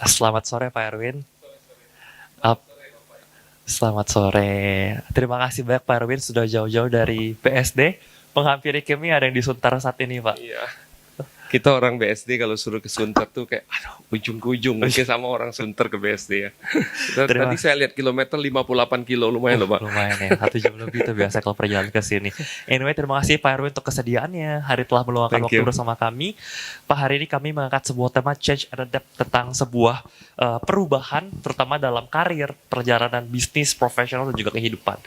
Selamat sore Pak Erwin. Ap- Selamat sore. Terima kasih banyak Pak Erwin sudah jauh-jauh dari PSD. Menghampiri kami ada yang di Sunter saat ini Pak. Iya. Kita orang BSD kalau suruh ke Sunter tuh kayak, aduh, ujung ke ujung. Mungkin sama orang Sunter ke BSD ya. Terima. Tadi saya lihat kilometer 58 kilo, lumayan loh Pak. Lumayan ya, 1 jam lebih itu biasa kalau perjalanan ke sini. Anyway, terima kasih Pak Erwin untuk kesediaannya. Hari telah meluangkan Thank waktu you. bersama kami. Pak, hari ini kami mengangkat sebuah tema Change and Adapt tentang sebuah perubahan, terutama dalam karir, perjalanan bisnis, profesional, dan juga kehidupan.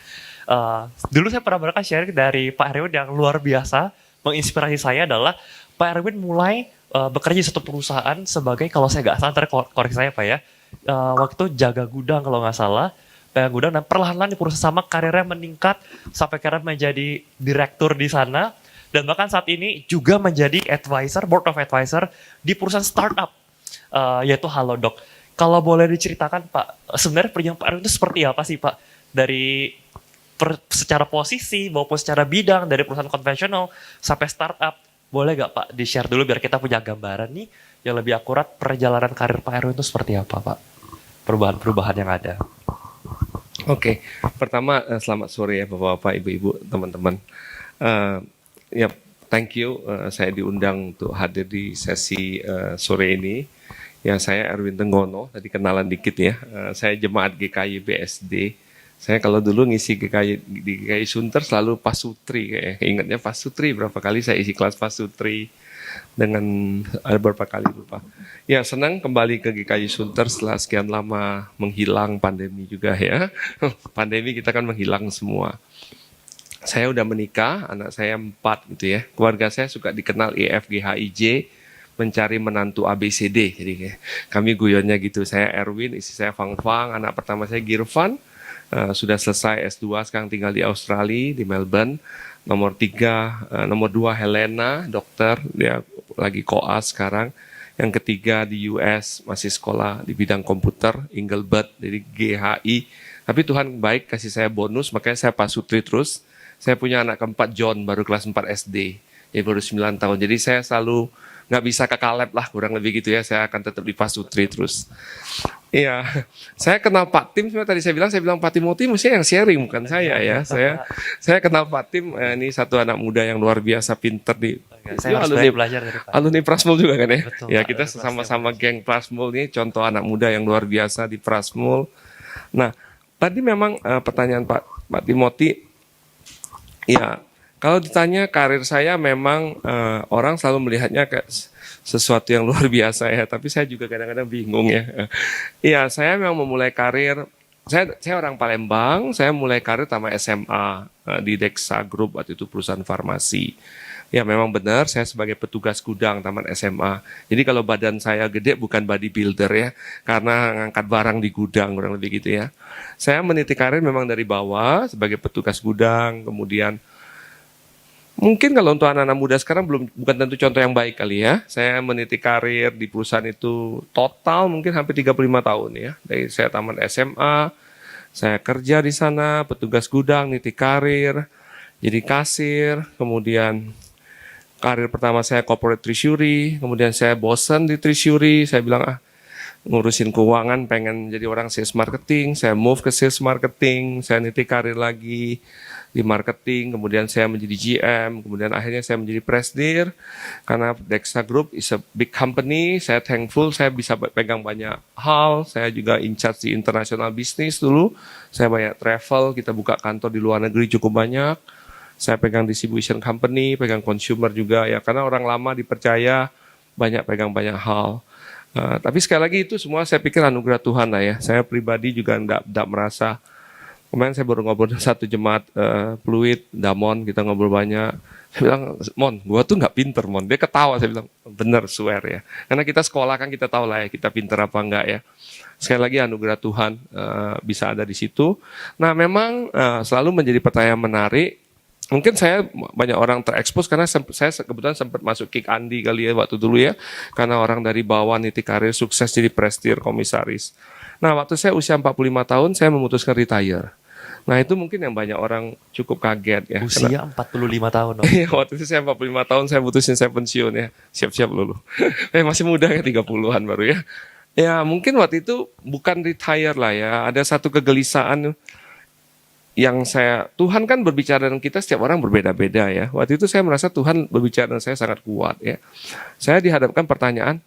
Dulu saya pernah mendengar sharing dari Pak Erwin yang luar biasa, menginspirasi saya adalah Pak Erwin mulai bekerja di satu perusahaan sebagai, kalau saya nggak salah, ntar koreksi saya Pak ya, waktu itu jaga gudang kalau nggak salah, pegang gudang, dan perlahan-lahan di perusahaan sama karirnya meningkat sampai akhirnya menjadi direktur di sana, dan bahkan saat ini juga menjadi advisor, board of advisor di perusahaan startup, yaitu Halodoc. Kalau boleh diceritakan Pak, sebenarnya perjalanan Pak Erwin itu seperti apa sih Pak? Dari secara posisi maupun secara bidang, dari perusahaan konvensional sampai startup. Boleh gak Pak di-share dulu biar kita punya gambaran nih yang lebih akurat perjalanan karir Pak Erwin itu seperti apa Pak? Perubahan-perubahan yang ada. Oke, pertama selamat sore ya Bapak-bapak, Ibu-ibu, teman-teman. Ya, thank you. Saya diundang untuk hadir di sesi sore ini. Ya, saya Erwin Tenggono. Tadi kenalan dikit ya. Saya jemaat GKI BSD. Saya kalau dulu ngisi GKI di GKI Sunter selalu Pasutri kayak. Ingatnya Pasutri berapa kali saya isi kelas Pasutri dengan ada beberapa kali lupa. Ya, senang kembali ke GKI Sunter setelah sekian lama menghilang, pandemi juga ya. Pandemi kita kan menghilang semua. Saya udah menikah, anak saya 4 gitu ya. Keluarga saya suka dikenal EFGHIJ, mencari menantu ABCD. Jadi kami guyonnya gitu. Saya Erwin, istri saya Fang Fang, anak pertama saya Girvan. Sudah selesai S2, sekarang tinggal di Australia, di Melbourne. Nomor 2 Helena, dokter, dia lagi koas sekarang. Yang ketiga di US, masih sekolah di bidang komputer, Engelbert, dari GHI. Tapi Tuhan baik, kasih saya bonus, makanya saya pasutri terus. Saya punya anak keempat, John, baru kelas 4 SD. Ya baru 9 tahun. Jadi saya selalu nggak bisa kekalep lah, kurang lebih gitu ya. Saya akan tetap di pasutri terus. Iya, saya kenal Pak Tim. Tadi saya bilang Pak Timothy mesti yang sharing, bukan saya ya. Saya kenal Pak Tim. Ini satu anak muda yang luar biasa pinter di. Saya harus belajar dari Pak. Alumni Prasmul juga kan ya. Betul, ya Pak, kita sama-sama geng Prasmul nih. Contoh anak muda yang luar biasa di Prasmul. Nah, tadi memang pertanyaan Pak Timothy. Ya, kalau ditanya karir saya memang orang selalu melihatnya kayak sesuatu yang luar biasa ya, tapi saya juga kadang-kadang bingung ya. Iya, saya memang memulai karir, saya orang Palembang, saya mulai karir sama SMA di Dexa Group, waktu itu perusahaan farmasi. Ya memang benar, saya sebagai petugas gudang taman SMA. Jadi kalau badan saya gede bukan bodybuilder ya, karena ngangkat barang di gudang, kurang lebih gitu ya. Saya meniti karir memang dari bawah, sebagai petugas gudang, kemudian mungkin kalau untuk anak-anak muda sekarang bukan tentu contoh yang baik kali ya. Saya meniti karir di perusahaan itu total mungkin hampir 35 tahun ya. Dari saya tamat SMA, saya kerja di sana, petugas gudang, niti karir, jadi kasir, kemudian karir pertama saya corporate treasury, kemudian saya bosan di treasury, saya bilang ngurusin keuangan, pengen jadi orang sales marketing, saya move ke sales marketing, saya niti karir lagi di marketing, kemudian saya menjadi GM, kemudian akhirnya saya menjadi presidir, karena Dexa Group is a big company, saya thankful, saya bisa pegang banyak hal, saya juga in charge di international business dulu, saya banyak travel, kita buka kantor di luar negeri cukup banyak, saya pegang distribution company, pegang consumer juga, ya karena orang lama dipercaya, banyak pegang banyak hal. Tapi sekali lagi itu semua saya pikir anugerah Tuhan lah ya, saya pribadi juga enggak merasa. Kemarin saya baru ngobrol dengan satu jemaat Fluid, Damon, kita ngobrol banyak. Saya bilang, Mon, gua tuh nggak pinter, Mon. Dia ketawa, saya bilang, bener, swear ya. Karena kita sekolah kan kita tahu lah ya, kita pinter apa enggak ya. Sekali lagi anugerah Tuhan bisa ada di situ. Nah memang selalu menjadi pertanyaan menarik. Mungkin saya banyak orang terekspos karena saya kebetulan sempat masuk Kick Andi kali ya waktu dulu ya. Karena orang dari bawah niti karir sukses jadi presidir komisaris. Nah waktu saya usia 45 tahun saya memutuskan retire. Nah itu mungkin yang banyak orang cukup kaget ya. Usia 45 tahun. Om. Iya, waktu itu saya 45 tahun saya putusin saya pensiun ya. Siap-siap lulu. Masih muda ya 30-an baru ya. Ya mungkin waktu itu bukan retire lah ya. Ada satu kegelisahan yang Tuhan kan berbicara dengan kita, setiap orang berbeda-beda ya. Waktu itu saya merasa Tuhan berbicara dengan saya sangat kuat ya. Saya dihadapkan pertanyaan,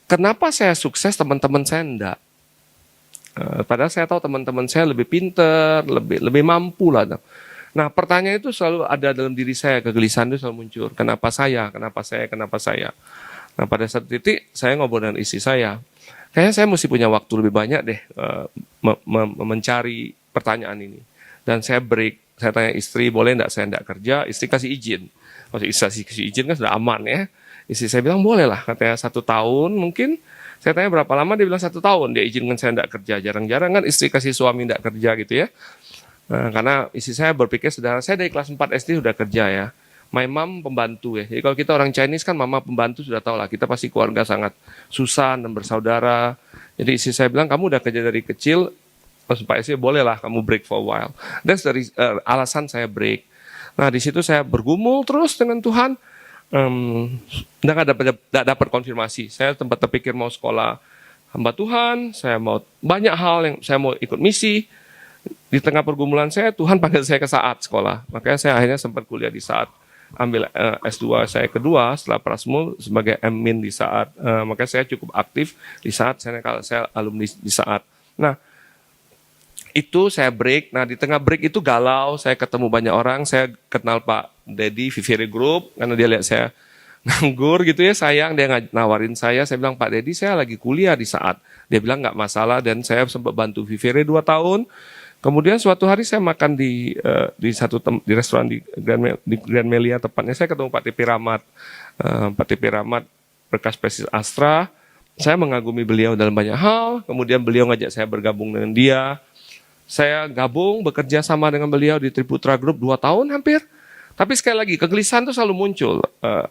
kenapa saya sukses teman-teman saya enggak? Padahal saya tahu teman-teman saya lebih pinter, lebih mampu lah. Nah pertanyaan itu selalu ada dalam diri saya, kegelisahan itu selalu muncul. Kenapa saya, kenapa saya, kenapa saya? Nah pada satu titik saya ngobrol dengan istri saya. Kayaknya saya mesti punya waktu lebih banyak deh mencari pertanyaan ini. Dan saya break, saya tanya istri, boleh enggak saya enggak kerja? Istri kasih izin. Kalau istri kasih izin kan sudah aman ya. Istri saya bilang boleh lah, katanya 1 tahun mungkin. Saya tanya berapa lama, dia bilang 1 tahun dia izinkan saya enggak kerja. Jarang-jarang kan istri kasih suami enggak kerja gitu ya. Nah, karena istri saya berpikir sederhana, saya dari kelas 4 SD sudah kerja ya. My mom pembantu ya. Jadi kalau kita orang Chinese kan mama pembantu sudah tahu lah. Kita pasti keluarga sangat susah dan bersaudara. Jadi istri saya bilang, kamu udah kerja dari kecil, pas Pak SD bolehlah kamu break for a while. That's the alasan saya break. Nah di situ saya bergumul terus dengan Tuhan. Nggak dapat konfirmasi. Saya tempat terpikir mau sekolah hamba Tuhan, saya mau banyak hal yang saya mau ikut misi. Di tengah pergumulan saya, Tuhan panggil saya ke Saat sekolah. Makanya saya akhirnya sempat kuliah di Saat, ambil S2 saya kedua setelah Prasmul sebagai admin di Saat. Makanya saya cukup aktif di Saat. Saya alumni di Saat. Nah itu saya break. Nah di tengah break itu galau. Saya ketemu banyak orang. Saya kenal Pak Dedi Vivere Group karena dia lihat saya nganggur gitu ya, sayang dia nawarin saya bilang, Pak Dedi saya lagi kuliah di Saat. Dia bilang nggak masalah, dan saya sempat bantu Vivere 2 tahun. Kemudian suatu hari saya makan di restoran di Grand Melia tepatnya, saya ketemu Pak TP Rahmat. Pak TP Rahmat bekas Presiden Astra. Saya mengagumi beliau dalam banyak hal. Kemudian beliau ngajak saya bergabung dengan dia. Saya gabung bekerja sama dengan beliau di Triputra Group 2 tahun hampir. Tapi sekali lagi, kegelisahan itu selalu muncul.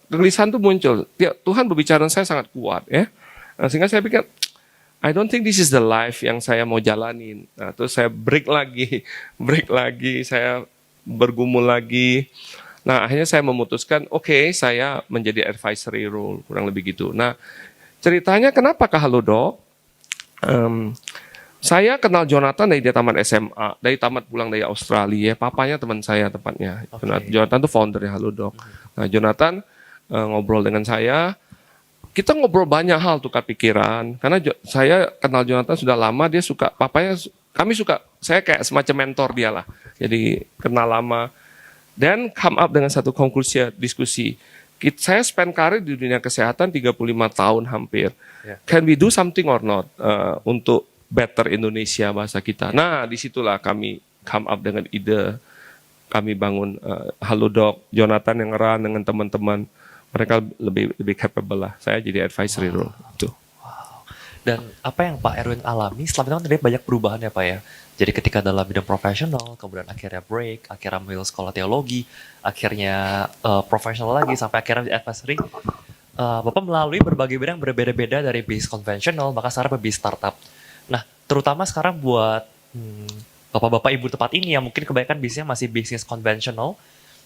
Kegelisahan itu muncul. Tuhan berbicara dengan saya sangat kuat ya. Sehingga saya pikir, I don't think this is the life yang saya mau jalanin. Nah, terus saya break lagi, saya bergumul lagi. Nah, akhirnya saya memutuskan, oke, saya menjadi advisory role, kurang lebih gitu. Nah, ceritanya kenapa ke Halodoc? Saya kenal Jonathan dari dia tamat SMA, dari tamat pulang dari Australia. Papanya teman saya tepatnya. Okay. Jonathan itu founder Halodoc. Nah, Jonathan ngobrol dengan saya. Kita ngobrol banyak hal, tukar pikiran. Karena saya kenal Jonathan sudah lama, dia suka, saya kayak semacam mentor dia lah. Jadi kenal lama. Dan come up dengan satu konklusi diskusi. Saya spend karir di dunia kesehatan 35 tahun hampir. Yeah. Can we do something or not untuk better Indonesia bahasa kita. Nah, disitulah kami come up dengan ide. Kami bangun Halodoc, Jonathan yang run dengan teman-teman. Mereka lebih capable lah. Saya jadi advisory role. Tuh. Wow. Dan apa yang Pak Erwin alami selama itu kan tadi banyak perubahan ya Pak ya. Jadi ketika dalam bidang profesional, kemudian akhirnya break, akhirnya ambil sekolah teologi, akhirnya profesional lagi, sampai akhirnya jadi advisory. Bapak melalui berbagai bidang berbeda-beda dari bisnis konvensional, bahkan sekarang bisnis startup. Nah, terutama sekarang buat bapak-bapak ibu tempat ini yang mungkin kebanyakan bisnisnya masih bisnis konvensional,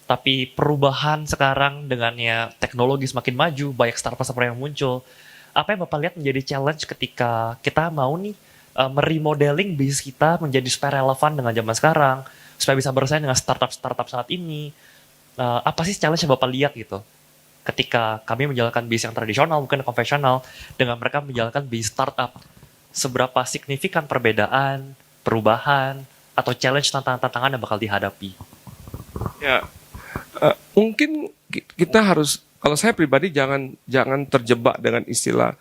tapi perubahan sekarang dengannya teknologi semakin maju, banyak startup yang muncul. Apa yang Bapak lihat menjadi challenge ketika kita mau nih meremodeling bisnis kita menjadi supaya relevan dengan zaman sekarang, supaya bisa bersaing dengan startup saat ini? Apa sih challenge yang Bapak lihat gitu? Ketika kami menjalankan bisnis yang tradisional, mungkin konvensional, dengan mereka menjalankan bisnis startup, seberapa signifikan perbedaan, perubahan, atau challenge tantangan yang bakal dihadapi? Ya, mungkin kita harus, kalau saya pribadi jangan terjebak dengan istilah,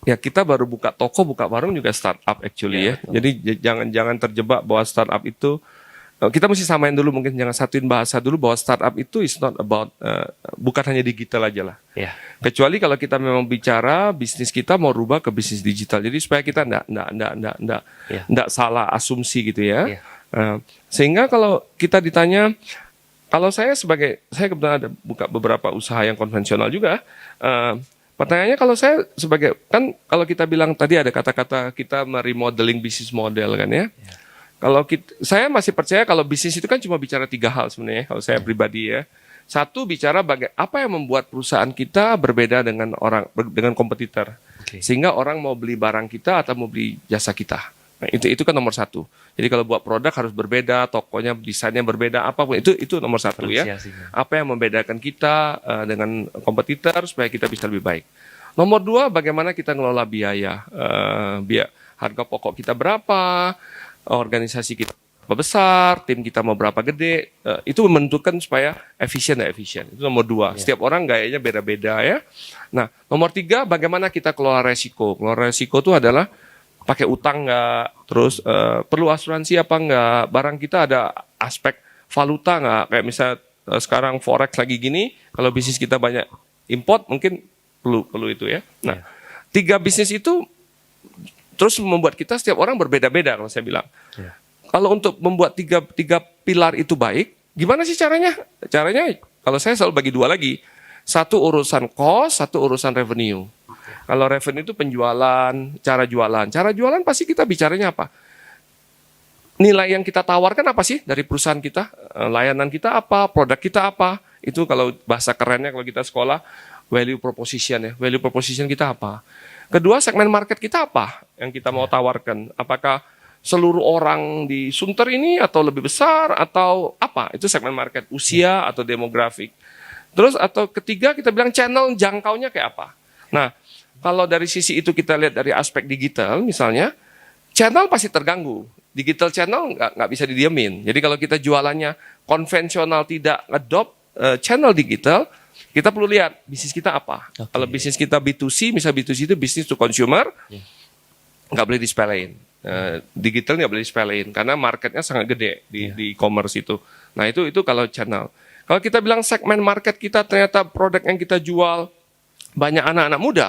ya kita baru buka toko, buka warung juga startup actually ya. Jadi jangan terjebak bahwa startup itu, kita mesti samain dulu, mungkin jangan satuin bahasa dulu bahwa startup itu is not about, bukan hanya digital aja lah. Yeah. Kecuali kalau kita memang bicara bisnis kita mau rubah ke bisnis digital. Jadi supaya kita enggak salah asumsi gitu ya. Yeah. Sehingga kalau kita ditanya, kalau saya kebetulan ada buka beberapa usaha yang konvensional juga. Pertanyaannya kalau saya sebagai, kan kalau kita bilang tadi ada kata-kata kita meremodeling bisnis model kan ya. Yeah. Saya masih percaya kalau bisnis itu kan cuma bicara 3 hal sebenarnya kalau saya pribadi ya. Satu, bicara apa yang membuat perusahaan kita berbeda dengan kompetitor. Oke. Sehingga orang mau beli barang kita atau mau beli jasa kita. Nah, itu kan nomor satu. Jadi kalau buat produk harus berbeda, tokonya desainnya berbeda, apapun itu nomor satu ya. Diferensiasinya. Apa yang membedakan kita dengan kompetitor supaya kita bisa lebih baik. Nomor dua, bagaimana kita ngelola biaya, harga pokok kita berapa, organisasi kita berapa besar, tim kita mau berapa gede, itu menentukan supaya efisien dan efisien. Itu nomor dua. Setiap orang gayanya beda-beda ya. Nah, nomor tiga, bagaimana kita kelola resiko. Kelola resiko itu adalah pakai utang nggak, terus perlu asuransi apa nggak, barang kita ada aspek valuta nggak, kayak misalnya sekarang forex lagi gini, kalau bisnis kita banyak import mungkin perlu itu ya. Nah, tiga bisnis itu terus membuat kita setiap orang berbeda-beda kalau saya bilang. Kalau untuk membuat tiga pilar itu baik, gimana sih caranya? Caranya kalau saya selalu bagi dua lagi. Satu urusan cost, satu urusan revenue. Kalau revenue itu penjualan, cara jualan. Cara jualan pasti kita bicaranya apa? Nilai yang kita tawarkan apa sih dari perusahaan kita? Layanan kita apa? Produk kita apa? Itu kalau bahasa kerennya kalau kita sekolah, value proposition ya. Value proposition kita apa? Kedua, segmen market kita apa yang kita mau tawarkan? Apakah seluruh orang di Sunter ini atau lebih besar atau apa? Itu segmen market, usia atau demografik. Terus atau ketiga kita bilang channel jangkaunya kayak apa? Nah, kalau dari sisi itu kita lihat dari aspek digital misalnya, channel pasti terganggu. Digital channel nggak bisa didiemin. Jadi kalau kita jualannya konvensional tidak adopt channel digital, kita perlu lihat bisnis kita apa. Kalau bisnis kita B2C, misal B2C itu business to consumer, nggak boleh disepelein. Digital nggak boleh disepelein karena marketnya sangat gede di e-commerce itu. Nah itu kalau channel. Kalau kita bilang segmen market kita ternyata produk yang kita jual banyak anak-anak muda,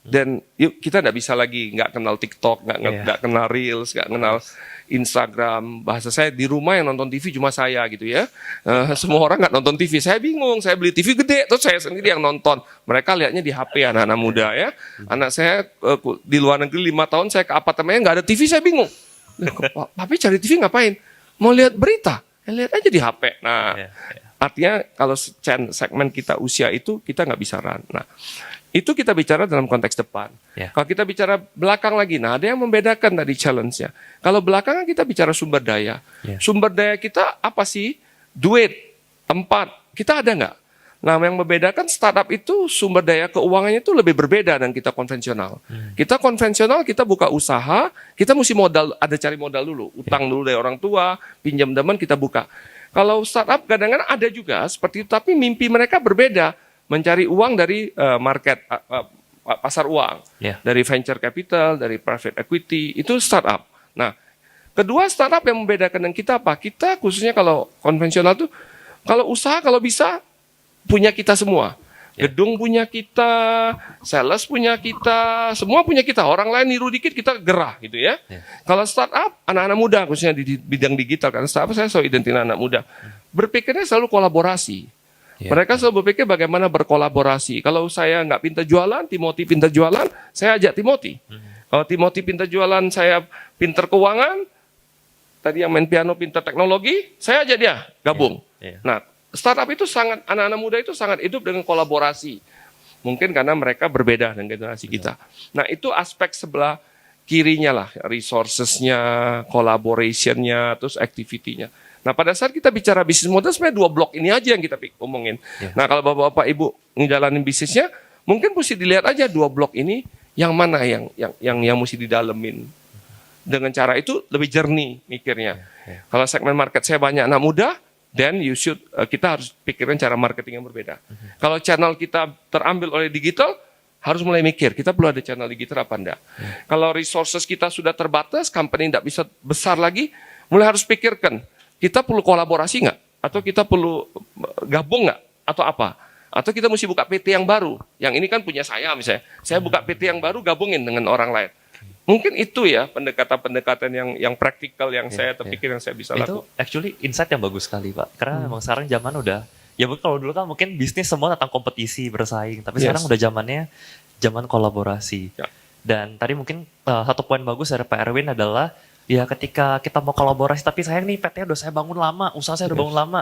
dan yuk kita nggak bisa lagi nggak kenal TikTok, nggak kenal Reels, nggak kenal Instagram. Bahasa saya di rumah yang nonton TV cuma saya gitu ya. Semua orang nggak nonton TV. Saya bingung. Saya beli TV gede, terus saya sendiri yang nonton. Mereka lihatnya di HP anak-anak muda ya. Anak saya di luar negeri 5 tahun, saya ke apartemennya nggak ada TV, saya bingung. Papi cari TV ngapain? Mau lihat berita? Ya, lihat aja di HP. Nah, artinya kalau segmen kita usia itu kita nggak bisa run. Nah, itu kita bicara dalam konteks depan. Kalau kita bicara belakang lagi, nah ada yang membedakan tadi challenge-nya. Kalau belakangan kita bicara sumber daya. Sumber daya kita apa sih? Duit, tempat, kita ada nggak? Nah, yang membedakan startup itu sumber daya keuangannya itu lebih berbeda dengan kita konvensional. Kita konvensional, kita buka usaha, kita mesti cari modal dulu. Utang dulu dari orang tua, pinjam teman, kita buka. Kalau startup kadang-kadang ada juga seperti itu, tapi mimpi mereka berbeda. Mencari uang dari market, pasar uang. Dari venture capital, dari private equity, itu startup. Nah, kedua startup yang membedakan dengan kita apa? Kita khususnya kalau konvensional tuh, kalau usaha kalau bisa, punya kita semua. Gedung punya kita, sales punya kita, semua punya kita. Orang lain niru dikit kita gerah gitu ya. Kalau startup, anak-anak muda khususnya di bidang digital, karena startup saya selalu identik anak muda. Berpikirnya selalu kolaborasi. Mereka selalu berpikir bagaimana berkolaborasi. Kalau saya nggak pintar jualan, Timothy pintar jualan, saya ajak Timothy. Kalau Timothy pintar jualan, saya pintar keuangan, tadi yang main piano pintar teknologi, saya ajak dia gabung. Nah, startup itu anak-anak muda itu sangat hidup dengan kolaborasi. Mungkin karena mereka berbeda dengan generasi kita. Nah, itu aspek sebelah kirinya lah, resources-nya, collaboration-nya, terus activity-nya. Nah, pada saat kita bicara bisnis model, sebenarnya 2 blok ini aja yang kita omongin. Nah, kalau Bapak-Bapak Ibu ngejalanin bisnisnya, mungkin mesti dilihat aja 2 blok ini, yang mana yang mesti didalemin. Dengan cara itu lebih jernih mikirnya. Kalau segmen market saya banyak anak muda, then kita harus pikirkan cara marketing yang berbeda. Kalau channel kita terambil oleh digital, harus mulai mikir, kita perlu ada channel digital apa enggak. Kalau resources kita sudah terbatas, company tidak bisa besar lagi, mulai harus pikirkan, kita perlu kolaborasi nggak? Atau kita perlu gabung nggak? Atau apa? Atau kita mesti buka PT yang baru. Yang ini kan punya saya misalnya. Saya buka PT yang baru, gabungin dengan orang lain. Mungkin itu ya pendekatan-pendekatan yang praktikal yang saya terpikir yang saya bisa lakukan. Itu actually insight yang bagus sekali Pak. Karena memang sekarang zaman udah, ya kalau dulu kan mungkin bisnis semua tentang kompetisi, bersaing. Tapi sekarang udah zaman kolaborasi. Dan tadi mungkin satu poin bagus dari Pak Erwin adalah Ya ketika kita mau kolaborasi tapi sayang nih PT udah saya bangun lama, usaha saya udah bangun lama.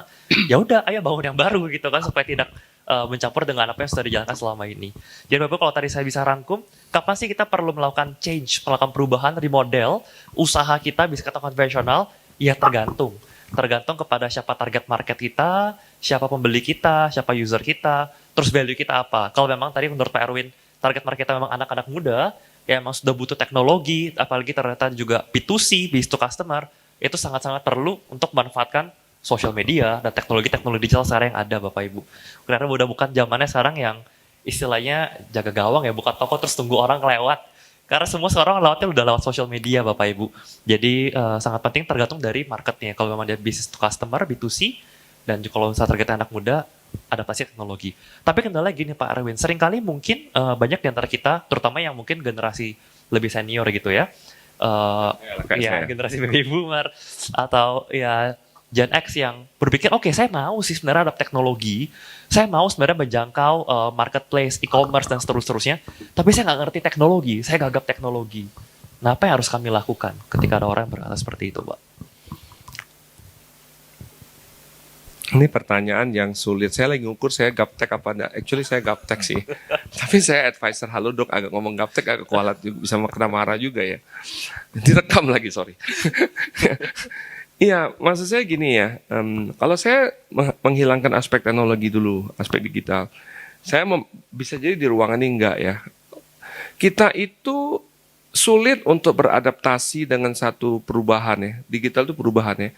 Ya udah, ayo bangun yang baru gitu kan supaya tidak mencampur dengan apa yang sudah dijalankan selama ini. Jadi Bapak kalau tadi saya bisa rangkum, kapan sih kita perlu melakukan change, melakukan perubahan, remodel, usaha kita bisa kata konvensional, ya tergantung. Tergantung kepada siapa target market kita, siapa pembeli kita, siapa user kita, terus value kita apa. Kalau memang tadi menurut Pak Erwin, target market kita memang anak-anak muda, ya emang sudah butuh teknologi, apalagi ternyata juga B2C, business to customer, itu sangat-sangat perlu untuk memanfaatkan sosial media dan teknologi-teknologi digital sekarang yang ada Bapak Ibu. Karena udah bukan zamannya sekarang yang istilahnya jaga gawang ya, buka toko terus tunggu orang lewat. Karena semua sekarang lewatnya udah lewat sosial media Bapak Ibu. Jadi sangat penting tergantung dari marketnya. Kalau memang dia business to customer, B2C, dan kalau misalnya targetnya anak muda, adaptasi teknologi. Tapi kendala gini Pak Erwin, seringkali mungkin banyak di antara kita, terutama yang mungkin generasi lebih senior gitu ya, ya generasi baby boomer atau ya Gen X yang berpikir, oke, saya mau sih sebenarnya ada teknologi, saya mau sebenarnya menjangkau marketplace, e-commerce dan seterusnya, tapi saya nggak ngerti teknologi, saya gagap teknologi. Nah, apa yang harus kami lakukan ketika ada orang yang berkata seperti itu, Pak? Ini pertanyaan yang sulit. Saya lagi ngukur saya gaptek apa enggak. Actually saya gaptek sih. Tapi saya advisor Halodoc agak ngomong gaptek agak kualat juga, bisa kena marah juga ya. Direkam lagi, sorry. Iya, maksud saya gini ya. Kalau saya menghilangkan aspek teknologi dulu, aspek digital. Saya bisa jadi di ruangan ini enggak ya. Kita itu sulit untuk beradaptasi dengan satu perubahan ya. Digital itu perubahan ya.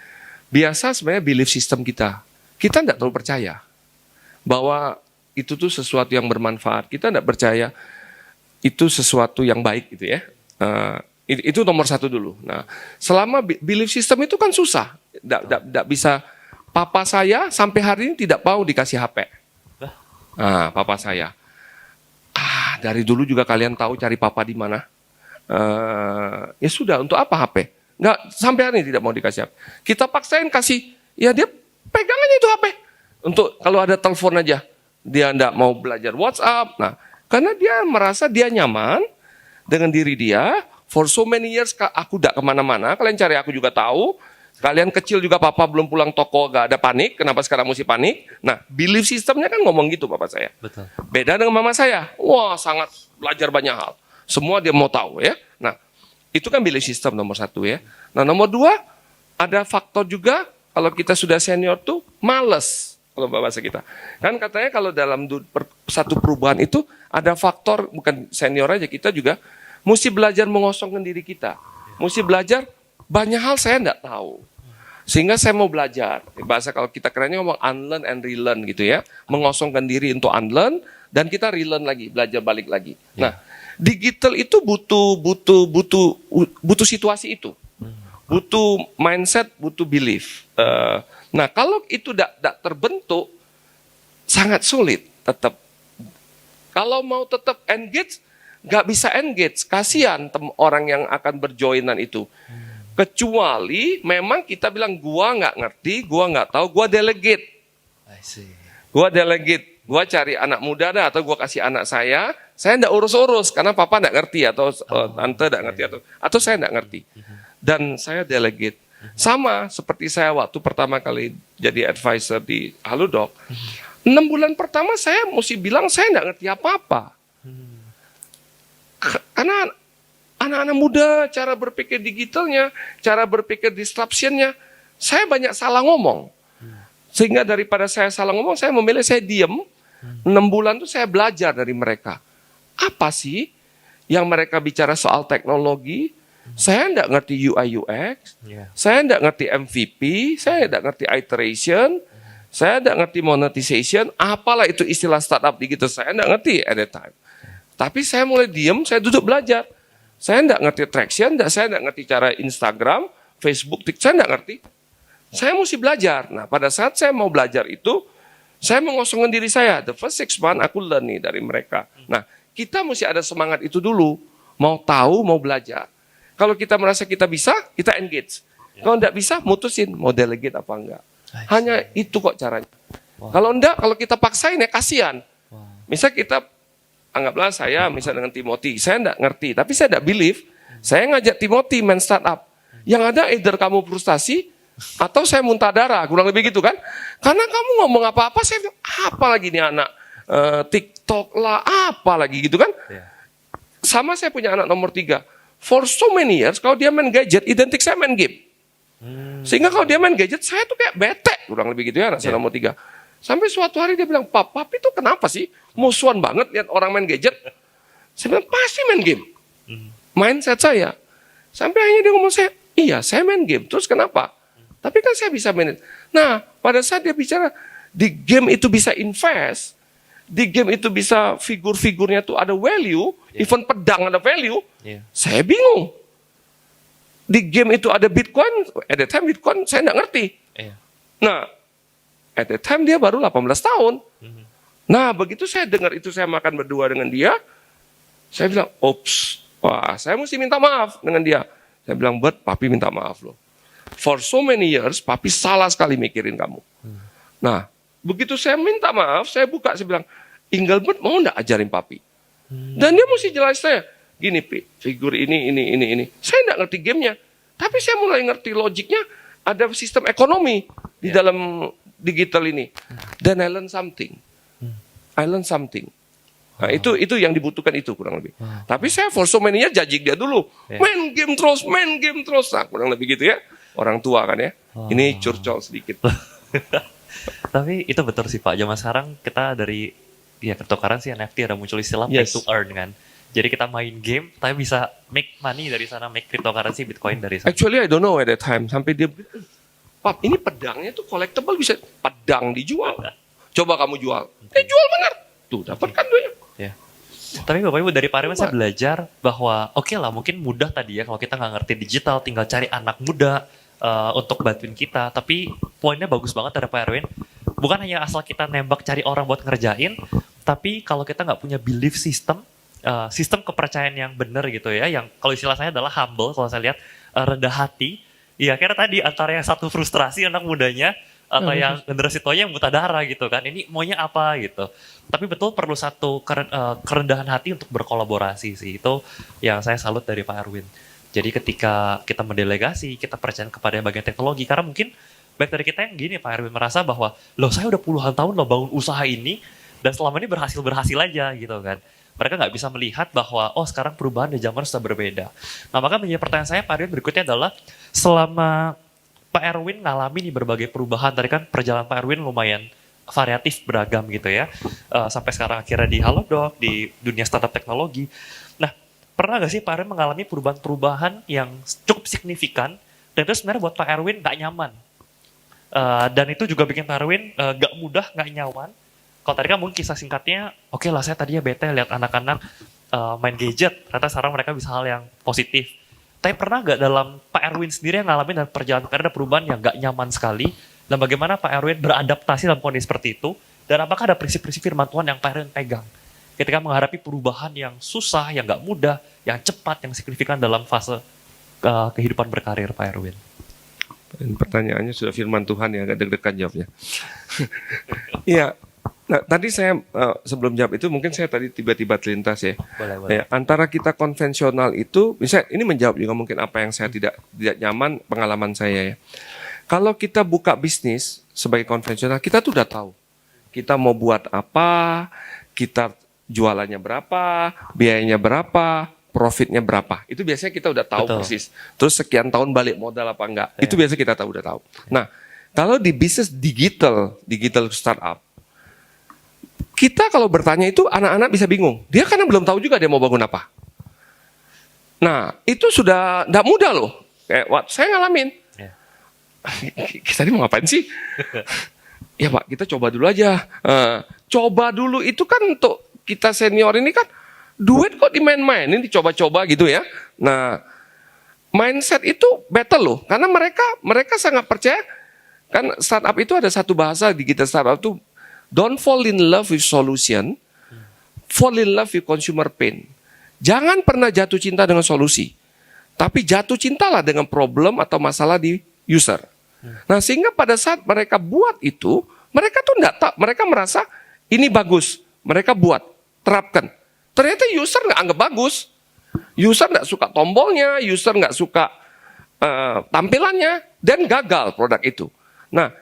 Biasa sebenarnya belief system kita. Kita tidak terlalu percaya bahwa itu tuh sesuatu yang bermanfaat. Kita tidak percaya itu sesuatu yang baik gitu ya. Itu nomor satu dulu. Nah, selama belief system itu kan susah. Tidak bisa. Papa saya sampai hari ini tidak mau dikasih HP. Nah, papa saya. Dari dulu juga kalian tahu cari papa di mana. Ya sudah, untuk apa HP? Nggak, sampai hari ini tidak mau dikasih HP. Kita paksain kasih, ya dia pegang aja itu HP. Untuk kalau ada telepon aja, dia enggak mau belajar WhatsApp. Nah, karena dia merasa dia nyaman dengan diri dia. For so many years, aku enggak kemana-mana. Kalian cari aku juga tahu. Kalian kecil juga papa belum pulang toko, gak ada panik. Kenapa sekarang mesti panik? Nah, belief systemnya kan ngomong gitu papa saya. Betul. Beda dengan mama saya. Wah, sangat belajar banyak hal. Semua dia mau tahu ya. Nah, itu kan belief system nomor satu ya. Nah, nomor dua, ada faktor juga. Kalau kita sudah senior tuh males kalau bahasa kita. Kan katanya kalau dalam satu perubahan itu ada faktor, bukan senior aja, kita juga mesti belajar mengosongkan diri kita. Mesti belajar banyak hal saya enggak tahu. Sehingga saya mau belajar. Bahasa kalau kita kerennya ngomong unlearn and relearn gitu ya. Mengosongkan diri untuk unlearn dan kita relearn lagi, belajar balik lagi. Nah, digital itu butuh situasi itu. Butuh mindset, butuh belief. Nah, kalau itu tidak terbentuk, sangat sulit tetap. Kalau mau tetap engage, nggak bisa engage. Kasihan orang yang akan berjoinan itu. Kecuali memang kita bilang, gua nggak ngerti, gua nggak tahu, gua delegate. Gua delegate. Gua cari anak muda dah, atau gua kasih anak saya nggak urus-urus, karena papa nggak ngerti, atau tante nggak ngerti, atau saya nggak ngerti. Dan saya delegate. Sama seperti saya waktu pertama kali jadi advisor di Halodoc. 6 bulan pertama saya mesti bilang saya nggak ngerti apa-apa. Karena anak-anak muda, cara berpikir digitalnya, cara berpikir disruptionnya, saya banyak salah ngomong. Sehingga daripada saya salah ngomong, saya memilih saya diem. 6 bulan itu saya belajar dari mereka. Apa sih yang mereka bicara soal teknologi? Saya enggak ngerti UI UX, saya enggak ngerti MVP, saya enggak ngerti iteration, saya enggak ngerti monetization, apalah itu istilah startup digital, saya enggak ngerti at that time. Tapi saya mulai diem, saya duduk belajar. Saya enggak ngerti traction, saya enggak ngerti cara Instagram, Facebook, TikTok, saya enggak ngerti. Saya mesti belajar. Nah, pada saat saya mau belajar itu, saya mengosongkan diri saya. The first 6 months aku learn nih dari mereka. Nah, kita mesti ada semangat itu dulu. Mau tahu, mau belajar. Kalau kita merasa kita bisa, kita engage. Kalau enggak bisa, mutusin mau delegate apa enggak. Hanya itu kok caranya. Kalau enggak, kalau kita paksain ya kasihan. Misal kita, anggaplah saya misal dengan Timothy, saya enggak ngerti, tapi saya enggak believe. Saya ngajak Timothy main startup. Yang ada either kamu frustasi atau saya muntah darah, kurang lebih gitu kan. Karena kamu ngomong apa-apa, saya bilang, apa lagi nih anak, TikTok lah, apa lagi gitu kan. Sama saya punya anak nomor 3. For so many years, kalau dia main gadget, identik saya main game. Sehingga kalau dia main gadget, saya tuh kayak bete, kurang lebih gitu ya, anak saya nomor 3. Sampai suatu hari dia bilang, papi tuh kenapa sih musuhan banget lihat orang main gadget? Saya bilang, pasti main game. Mindset saya. Sampai akhirnya dia ngomong saya, iya saya main game, terus kenapa? Tapi kan saya bisa main. Nah, pada saat dia bicara, di game itu bisa invest, di game itu bisa figur-figurnya tuh ada value, even pedang ada value, saya bingung. Di game itu ada Bitcoin, at the time Bitcoin saya nggak ngerti. Nah, at the time dia baru 18 tahun. Nah, begitu saya dengar itu, saya makan berdua dengan dia, saya bilang, ops, wah saya mesti minta maaf dengan dia. Saya bilang, Bert, papi minta maaf loh. For so many years, papi salah sekali mikirin kamu. Nah, begitu saya minta maaf, saya buka, saya bilang, Engelbert mau nggak ajarin papi? Dan dia mesti jelas saya, gini Pi, figur ini. Saya nggak ngerti gamenya, tapi saya mulai ngerti logiknya, ada sistem ekonomi di dalam digital ini. Dan I learn something. Nah, itu yang dibutuhkan itu kurang lebih. Tapi saya for so many years judging dia dulu. Main game terus. Nah, kurang lebih gitu ya. Orang tua kan ya. Ini curcol sedikit. Tapi itu betul sih Pak. Zaman sekarang kita dari cryptocurrency, NFT ada muncul istilah play to earn kan. Jadi kita main game, tapi bisa make money dari sana, make cryptocurrency, Bitcoin dari sana. Actually I don't know at that time. Sampai dia, Pap, ini pedangnya tuh collectible, bisa pedang dijual. Coba kamu jual. Jual benar. Tuh dapat kan duitnya. Ya. Tapi Bapak Ibu dari Pak Erwin saya belajar bahwa oke lah mungkin mudah tadi ya kalau kita nggak ngerti digital, tinggal cari anak muda untuk bantuin kita. Tapi poinnya bagus banget dari Pak Erwin. Bukan hanya asal kita nembak cari orang buat ngerjain, tapi kalau kita nggak punya belief system, sistem kepercayaan yang benar gitu ya, yang kalau istilah saya adalah humble, kalau saya lihat rendah hati. Ya karena tadi antara yang satu frustrasi anak mudanya atau yang generasi tuanya yang buta darah gitu kan, ini maunya apa gitu. Tapi betul perlu satu kerendahan hati untuk berkolaborasi sih, itu yang saya salut dari Pak Erwin. Jadi ketika kita mendelegasi, kita percaya kepada yang bagian teknologi, karena mungkin baik dari kita yang gini Pak Erwin merasa bahwa loh saya udah puluhan tahun loh bangun usaha ini dan selama ini berhasil aja gitu kan. Mereka nggak bisa melihat bahwa oh sekarang perubahan di zaman sudah berbeda. Nah maka menjadi pertanyaan saya Pak Erwin berikutnya adalah selama Pak Erwin ngalami nih berbagai perubahan, tadi kan perjalanan Pak Erwin lumayan variatif beragam gitu ya, sampai sekarang akhirnya di Halodoc, di dunia startup teknologi. Nah pernah nggak sih Pak Erwin mengalami perubahan-perubahan yang cukup signifikan dan itu sebenarnya buat Pak Erwin nggak nyaman, dan itu juga bikin Pak Erwin nggak mudah, nggak nyaman. Kalau tadi kan mungkin kisah singkatnya, oke lah saya tadinya bete lihat anak-anak main gadget, ternyata sekarang mereka bisa hal yang positif. Tapi pernah nggak dalam Pak Erwin sendiri yang ngalamin dan perjalanan karir ada perubahan yang nggak nyaman sekali, dan bagaimana Pak Erwin beradaptasi dalam kondisi seperti itu, dan apakah ada prinsip-prinsip firman Tuhan yang Pak Erwin pegang ketika menghadapi perubahan yang susah, yang nggak mudah, yang cepat, yang signifikan dalam fase kehidupan berkarir Pak Erwin? Pertanyaannya sudah firman Tuhan ya, agak deg-degan jawabnya. Iya. Nah, tadi saya sebelum jawab itu mungkin saya tadi tiba-tiba terlintas ya. Boleh. Ya, antara kita konvensional itu, misalnya ini menjawab juga mungkin apa yang saya tidak nyaman pengalaman saya ya. Kalau kita buka bisnis sebagai konvensional, kita tuh udah tahu kita mau buat apa, kita jualannya berapa, biayanya berapa, profitnya berapa. Itu biasanya kita udah tahu persis. Terus sekian tahun balik modal apa enggak. Itu biasanya kita udah tahu. Nah, kalau di bisnis digital startup, kita kalau bertanya itu anak-anak bisa bingung. Dia karena belum tahu juga dia mau bangun apa. Nah, itu sudah tidak mudah loh. Kayak saya ngalamin. Kita ini mau ngapain sih? Ya Pak, kita coba dulu aja. Coba dulu itu kan untuk kita senior ini kan duit kok dimain-mainin, dicoba-coba gitu ya. Nah, mindset itu better loh. Karena mereka sangat percaya. Kan startup itu ada satu bahasa di kita startup itu, don't fall in love with solution, fall in love with consumer pain. Jangan pernah jatuh cinta dengan solusi, tapi jatuh cintalah dengan problem atau masalah di user. Nah, sehingga pada saat mereka buat itu, mereka tuh enggak tahu, mereka merasa ini bagus, mereka buat, terapkan. Ternyata user nggak anggap bagus, user nggak suka tombolnya, user nggak suka tampilannya dan gagal produk itu. Nah,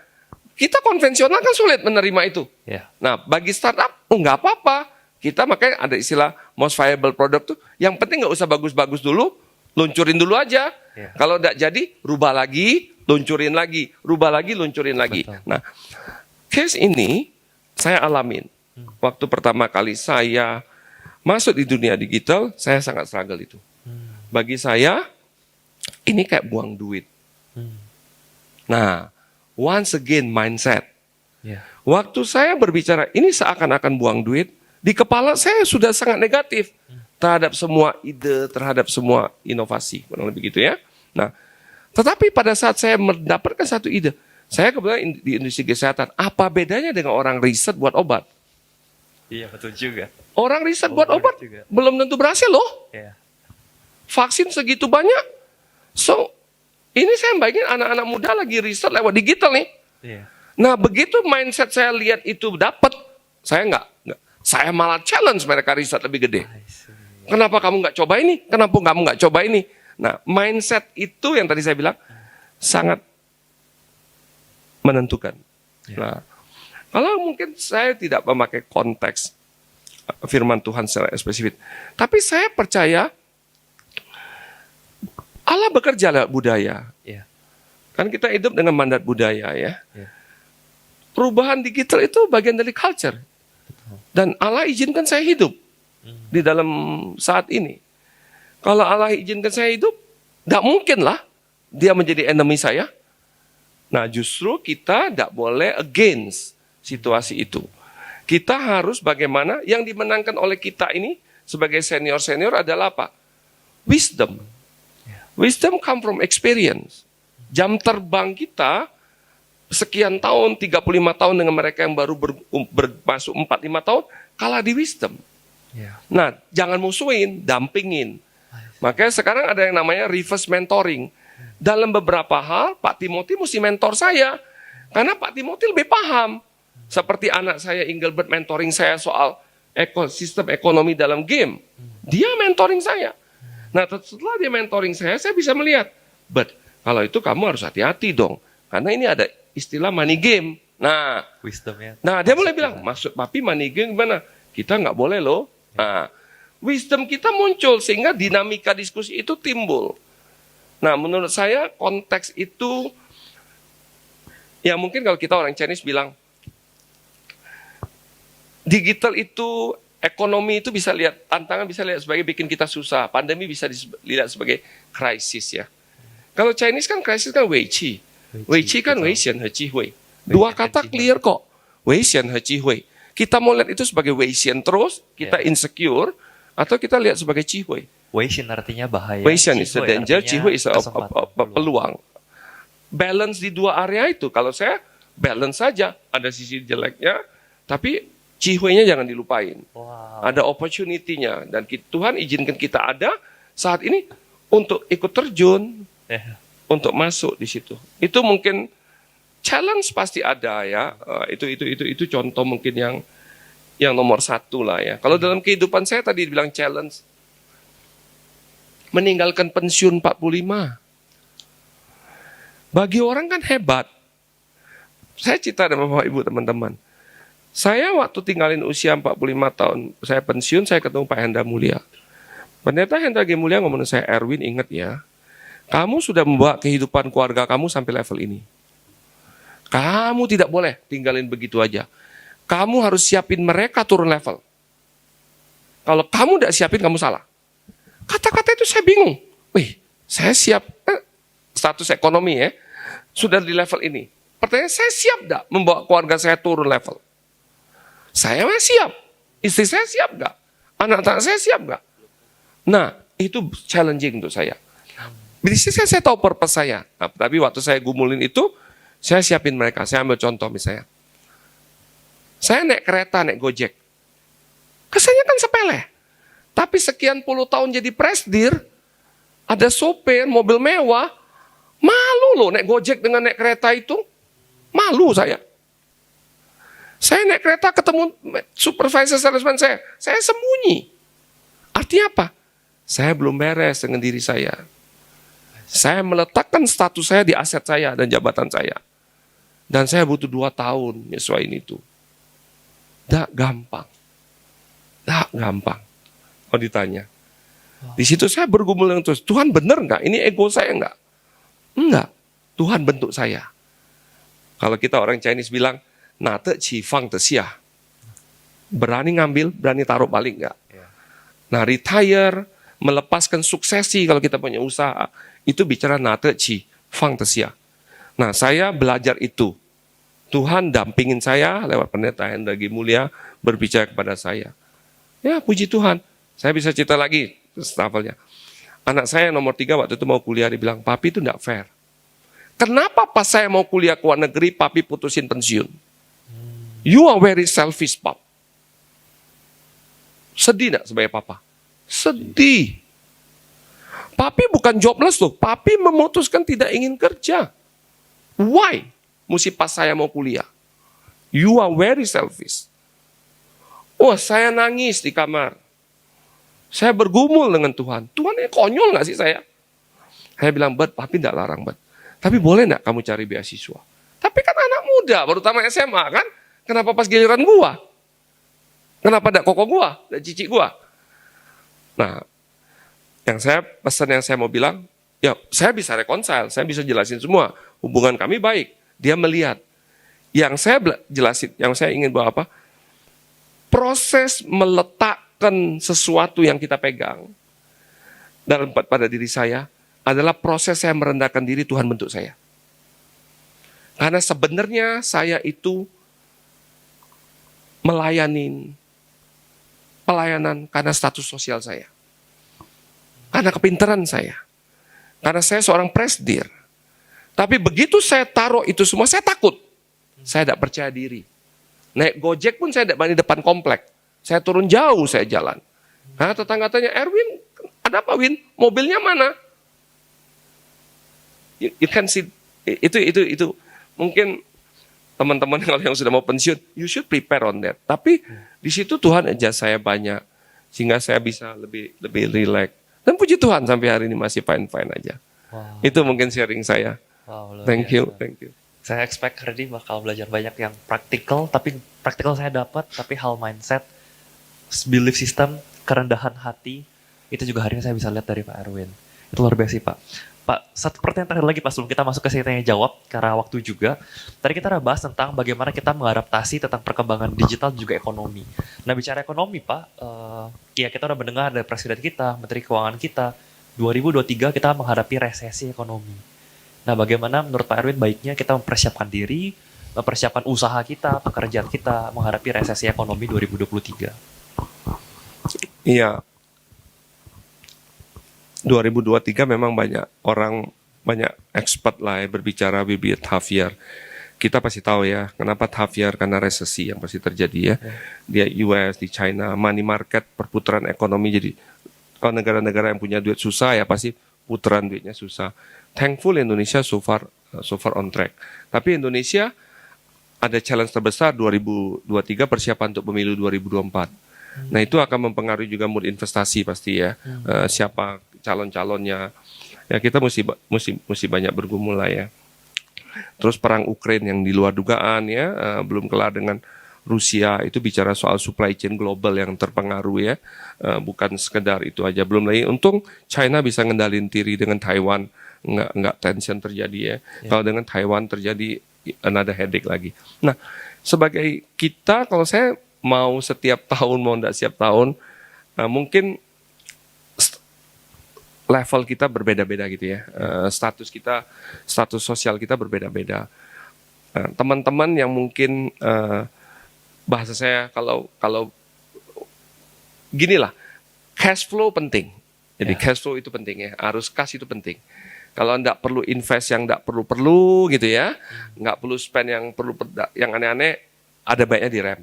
kita konvensional kan sulit menerima itu. Ya. Nah, bagi startup nggak apa-apa. Kita makanya ada istilah most viable product tuh. Yang penting nggak usah bagus-bagus dulu, luncurin dulu aja. Ya. Kalau nggak jadi, rubah lagi, luncurin lagi, rubah lagi, luncurin lagi. Betul. Nah, case ini saya alamin. Waktu pertama kali saya masuk di dunia digital, saya sangat struggle itu. Bagi saya, ini kayak buang duit. Nah, once again mindset. Ya. Waktu saya berbicara ini seakan-akan buang duit, di kepala saya sudah sangat negatif terhadap semua ide, terhadap semua inovasi, kurang lebih gitu ya. Nah, tetapi pada saat saya mendapatkan satu ide, saya kebetulan di industri kesehatan, apa bedanya dengan orang riset buat obat? Iya, betul juga. Orang riset buat benar obat juga. belum tentu berhasil loh. Ya. Vaksin segitu banyak. So, ini saya bayangin anak-anak muda lagi riset lewat digital nih. Iya. Nah, begitu mindset saya lihat itu dapat, saya nggak. Saya malah challenge mereka riset lebih gede. I see. Kenapa kamu nggak coba ini? Kenapa kamu nggak coba ini? Nah, mindset itu yang tadi saya bilang sangat menentukan. Ya. Nah, kalau mungkin saya tidak memakai konteks firman Tuhan secara spesifik, tapi saya percaya Allah bekerja lewat budaya. Ya. Kan kita hidup dengan mandat budaya ya. Ya. Perubahan digital itu bagian dari culture. Dan Allah izinkan saya hidup di dalam saat ini. Kalau Allah izinkan saya hidup, tidak mungkin lah dia menjadi enemy saya. Nah, justru kita tidak boleh against situasi itu. Kita harus bagaimana yang dimenangkan oleh kita ini sebagai senior-senior adalah apa? Wisdom. Wisdom come from experience. Jam terbang kita sekian tahun, 35 tahun dengan mereka yang baru masuk 45 tahun, kalah di wisdom. Ya. Nah, jangan musuhin, dampingin. Makanya sekarang ada yang namanya reverse mentoring. Dalam beberapa hal, Pak Timothy mesti mentor saya. Karena Pak Timothy lebih paham. Seperti anak saya, Engelbert, mentoring saya soal ekosistem ekonomi dalam game. Dia mentoring saya. Nah, setelah dia mentoring saya bisa melihat. But, kalau itu kamu harus hati-hati dong. Karena ini ada istilah money game. Nah, Wisdomnya. dia mulai bilang, maksud papi money game gimana? Kita nggak boleh loh. Nah, wisdom kita muncul sehingga dinamika diskusi itu timbul. Nah, menurut saya konteks itu, ya mungkin kalau kita orang Chinese bilang, digital itu, ekonomi itu bisa lihat, tantangan bisa lihat sebagai bikin kita susah. Pandemi bisa dilihat sebagai krisis ya. Kalau Chinese kan krisis kan wei qi. Wei qi kan wei xian he ji hui. Dua kata clear kok. Wei xian he ji hui. Kita mau lihat itu sebagai wei xian terus, kita insecure, atau kita lihat sebagai ji hui. Wei Xian artinya bahaya. Wei xian is a Qi Hui danger, artinya ji hui is a kesempatan, peluang. Balance di dua area itu, kalau saya balance saja, ada sisi jeleknya, tapi ji hui-nya jangan dilupain. Wow. Ada opportunity-nya, dan Tuhan izinkan kita ada saat ini untuk ikut terjun, Ya. untuk masuk di situ. Itu mungkin challenge pasti ada ya. Itu contoh mungkin yang nomor satu lah ya. Kalau dalam kehidupan saya tadi dibilang challenge, meninggalkan pensiun 45. Bagi orang kan hebat. Saya cerita dengan Bapak Ibu teman-teman. Saya waktu tinggalin usia 45 tahun, saya pensiun, saya ketemu Pak Hendra Mulia. Ternyata Hendra G. Mulia ngomong saya, Erwin ingat ya, kamu sudah membawa kehidupan keluarga kamu sampai level ini. Kamu tidak boleh tinggalin begitu aja. Kamu harus siapin mereka turun level. Kalau kamu tidak siapin, kamu salah. Kata-kata itu saya bingung. Wih, saya siap. Status ekonomi ya, sudah di level ini. Pertanyaan, saya siap tidak membawa keluarga saya turun level? Saya masih siap. Istri saya siap nggak? Anak-anak saya siap nggak? Nah, itu challenging untuk saya. Di sisi saya tahu purpose saya. Nah, tapi waktu saya gumulin itu, saya siapin mereka. Saya ambil contoh misalnya. Saya naik kereta, naik Gojek. Kesannya kan sepele. Tapi sekian puluh tahun jadi presidir, ada sopir, mobil mewah, malu loh naik Gojek dengan naik kereta itu. Malu saya. Saya naik kereta ketemu supervisor salesman saya sembunyi. Artinya apa? Saya belum beres dengan diri saya. Saya meletakkan status saya di aset saya dan jabatan saya. Dan saya butuh 2 tahun nyesuaiin itu. Tidak gampang. Tidak gampang. Kalau ditanya. Di situ saya bergumul dengan Tuhan. Tuhan benar nggak? Ini ego saya nggak? Enggak. Tuhan bentuk saya. Kalau kita orang Chinese bilang, nate qi fang te xia. Berani ngambil, berani taruh balik nggak? Nah, retire, melepaskan suksesi kalau kita punya usaha, itu bicara nate qi fang te xia. Nah, saya belajar itu. Tuhan dampingin saya lewat pendeta Hendra Mulia berbicara kepada saya. Ya, puji Tuhan. Saya bisa cerita lagi stafelnya. Anak saya yang nomor 3 waktu itu mau kuliah, dia bilang, papi itu enggak fair. Kenapa pas saya mau kuliah ke luar negeri, papi putusin pensiun? You are very selfish, pap. Sedih enggak sebagai papa? Sedih. Papi bukan jobless loh, papi memutuskan tidak ingin kerja. Why? Mesti pas saya mau kuliah. You are very selfish. Wah, saya nangis di kamar. Saya bergumul dengan Tuhan. Tuhan ini konyol gak sih saya? Saya bilang, Bert, papi tidak larang, Bert. Tapi boleh gak kamu cari beasiswa? Tapi kan anak muda, baru tamat SMA kan? Kenapa pas giliran gua? Kenapa tidak koko gua? Tidak cicik gua? Nah, pesan yang saya mau bilang, ya saya bisa reconcile, saya bisa jelasin semua. Hubungan kami baik. Dia melihat. Yang saya jelasin, yang saya ingin bawa apa? Proses meletakkan sesuatu yang kita pegang dalam pada diri saya adalah proses saya merendahkan diri, Tuhan bentuk saya. Karena sebenarnya saya itu pelayanan karena status sosial saya. Karena kepintaran saya. Karena saya seorang presdir. Tapi begitu saya taruh itu semua, saya takut. Saya tidak percaya diri. Naik Gojek pun saya tidak berani depan komplek. Saya turun jauh, saya jalan. Nah, tetangga tanya, Erwin, ada apa Win? Mobilnya mana? You can see, itu. Mungkin teman-teman kalau yang sudah mau pensiun, you should prepare on that. Tapi di situ Tuhan adjust saya banyak. Sehingga saya bisa lebih relax. Dan puji Tuhan sampai hari ini masih fine-fine aja. Wow. Itu mungkin sharing saya. Wow, Thank you. Saya expect hari ini bakal belajar banyak yang praktikal, tapi praktikal saya dapat, tapi hal mindset, belief system, kerendahan hati, itu juga hari ini saya bisa lihat dari Pak Erwin. Itu luar biasa sih, Pak. Pak, satu pertanyaan terakhir lagi Pak, sebelum kita masuk ke sesi tanya jawab, karena waktu juga. Tadi kita udah bahas tentang bagaimana kita mengadaptasi tentang perkembangan digital juga ekonomi. Nah, bicara ekonomi Pak, ya kita udah mendengar dari presiden kita, menteri keuangan kita, 2023 kita menghadapi resesi ekonomi. Nah, bagaimana menurut Pak Erwin baiknya kita mempersiapkan diri, mempersiapkan usaha kita, pekerjaan kita menghadapi resesi ekonomi 2023? Iya. 2023 memang banyak expert lah ya berbicara bibit tough year. Kita pasti tahu ya, kenapa tough year, karena resesi yang pasti terjadi ya. Di US, di China, money market, perputaran ekonomi. Jadi kalau negara-negara yang punya duit susah ya pasti putaran duitnya susah. Thankful Indonesia so far on track. Tapi Indonesia ada challenge terbesar 2023 persiapan untuk pemilu 2024. Nah itu akan mempengaruhi juga mood investasi pasti ya. Siapa calon-calonnya. Ya kita mesti banyak bergumul lah ya. Terus perang Ukraina yang di luar dugaan ya, belum kelar dengan Rusia, itu bicara soal supply chain global yang terpengaruh ya. Bukan sekedar itu aja. Belum lagi untung China bisa ngendalin diri dengan Taiwan. Nggak tension terjadi ya. Kalau dengan Taiwan terjadi another headache lagi. Nah, sebagai kita, kalau saya mau setiap tahun, mau enggak setiap tahun, mungkin level kita berbeda-beda gitu ya. Status sosial kita berbeda-beda. Teman-teman yang mungkin bahasa saya kalau ginilah, cash flow penting. Jadi cash flow itu penting ya, arus kas itu penting. Kalau enggak perlu invest yang enggak perlu gitu ya, enggak perlu spend yang aneh-aneh, ada baiknya direm,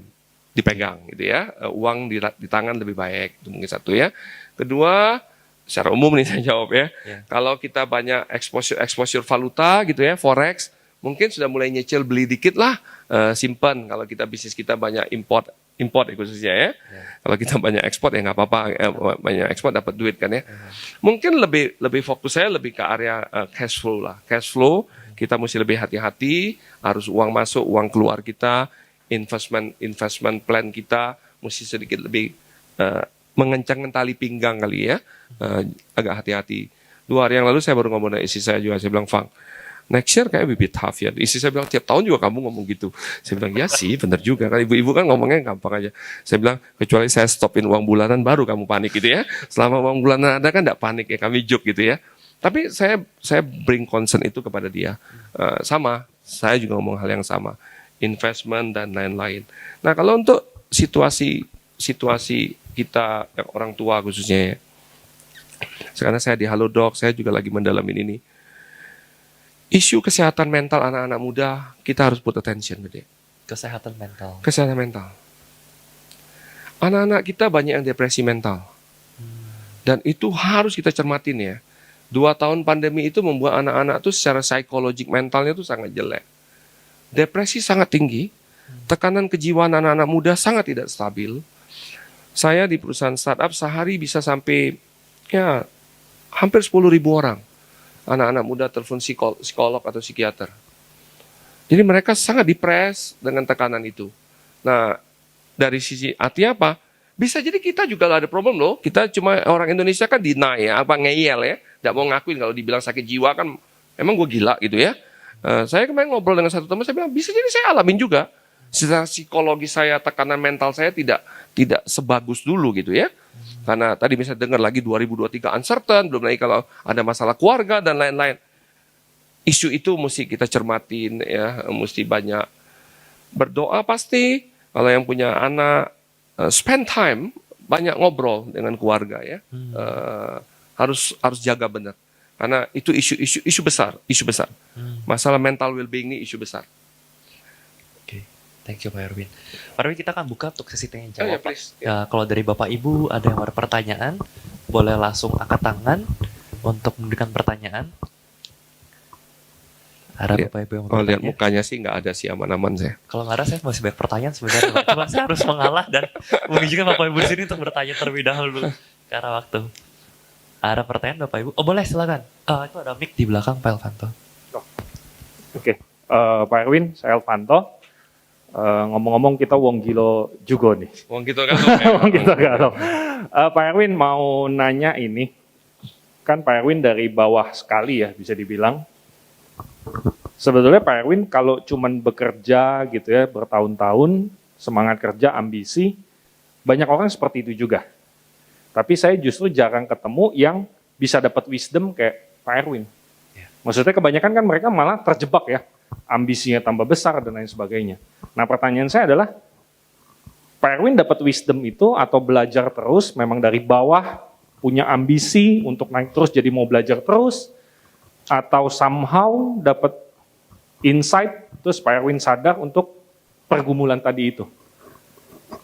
dipegang gitu ya. Uang di tangan lebih baik, itu mungkin satu ya. Kedua, secara umum nih saya jawab ya. Kalau kita banyak exposure valuta gitu ya, forex, mungkin sudah mulai nyicil beli dikit lah, simpan. Kalau kita bisnis kita banyak import import ya khususnya ya. Kalau kita banyak ekspor ya nggak apa-apa, banyak ekspor dapat duit kan ya. Mungkin lebih fokus saya lebih ke area cash flow lah. Cash flow kita mesti lebih hati-hati, harus uang masuk, uang keluar kita, investment plan kita mesti sedikit lebih mengencangkan tali pinggang kali ya, agak hati-hati. 2 hari yang lalu saya baru ngomong dengan istri saya juga, saya bilang, Fang, next year kayak bibit tough ya. Istri saya bilang, tiap tahun juga kamu ngomong gitu. Saya bilang, ya sih, bener juga. Kan ibu-ibu kan ngomongnya gampang aja. Saya bilang, kecuali saya stopin uang bulanan, baru kamu panik gitu ya. Selama uang bulanan ada kan enggak panik ya, kami joke gitu ya. Tapi saya bring concern itu kepada dia. Sama, saya juga ngomong hal yang sama. Investment dan lain-lain. Nah, kalau untuk situasi kita, yang orang tua khususnya ya. Sekarang saya di Halodoc, saya juga lagi mendalamin ini. Isu kesehatan mental anak-anak muda, kita harus put attention, Bede. Kesehatan mental. Kesehatan mental. Anak-anak kita banyak yang depresi mental. Dan itu harus kita cermatin ya. 2 tahun pandemi itu membuat anak-anak itu secara psikologik mentalnya itu sangat jelek. Depresi sangat tinggi, tekanan kejiwaan anak-anak muda sangat tidak stabil. Saya di perusahaan startup sehari bisa sampai ya hampir 10.000 orang. Anak-anak muda telepon psikolog atau psikiater. Jadi mereka sangat depres dengan tekanan itu. Nah, dari sisi artinya apa? Bisa jadi kita juga ada problem loh. Kita cuma orang Indonesia kan deny ya, apa ngeyel ya. Tidak mau ngakuin kalau dibilang sakit jiwa kan, emang gue gila gitu ya. Saya kemarin ngobrol dengan satu teman, saya bilang bisa jadi saya alamin juga. Secara psikologi saya, tekanan mental saya tidak sebagus dulu gitu ya. Karena tadi misalnya dengar lagi 2023 uncertain, belum lagi kalau ada masalah keluarga dan lain-lain. Isu itu mesti kita cermatin ya, mesti banyak berdoa pasti. Kalau yang punya anak, spend time, banyak ngobrol dengan keluarga ya. Harus jaga benar. Karena itu isu besar. Masalah mental well-being ini isu besar. Oke, thank you Pak Erwin. Pak Erwin, kita akan buka untuk sesi tanya jawab. Oh, ya, please. Ya, kalau dari Bapak Ibu ada yang ada pertanyaan, boleh langsung angkat tangan untuk memberikan pertanyaan. Ada Bapak Ibu yang mau lihat bertanya? mukanya sih nggak ada sih, aman-aman saya. Kalau nggak ada, saya masih banyak pertanyaan sebenarnya. Pak. Cuma saya harus mengalah dan mengizinkan Bapak Ibu di sini untuk bertanya terlebih dahulu karena waktu. Ada pertanyaan Bapak Ibu? Oh boleh, silakan. Itu ada mic di belakang Pak Elvanto. Oke, Pak Erwin, saya Elvanto. Ngomong-ngomong kita wong gilo juga nih. Wong gitu kan. Wong gitu galau. Pak Erwin mau nanya ini, kan Pak Erwin dari bawah sekali ya bisa dibilang. Sebetulnya Pak Erwin kalau cuman bekerja gitu ya bertahun-tahun, semangat kerja, ambisi, banyak orang seperti itu juga. Tapi saya justru jarang ketemu yang bisa dapat wisdom kayak Pak Erwin. Maksudnya kebanyakan kan mereka malah terjebak ya, ambisinya tambah besar dan lain sebagainya. Nah pertanyaan saya adalah, Pak Erwin dapat wisdom itu atau belajar terus, memang dari bawah punya ambisi untuk naik terus jadi mau belajar terus, atau somehow dapat insight, terus Pak Erwin sadar untuk pergumulan tadi itu.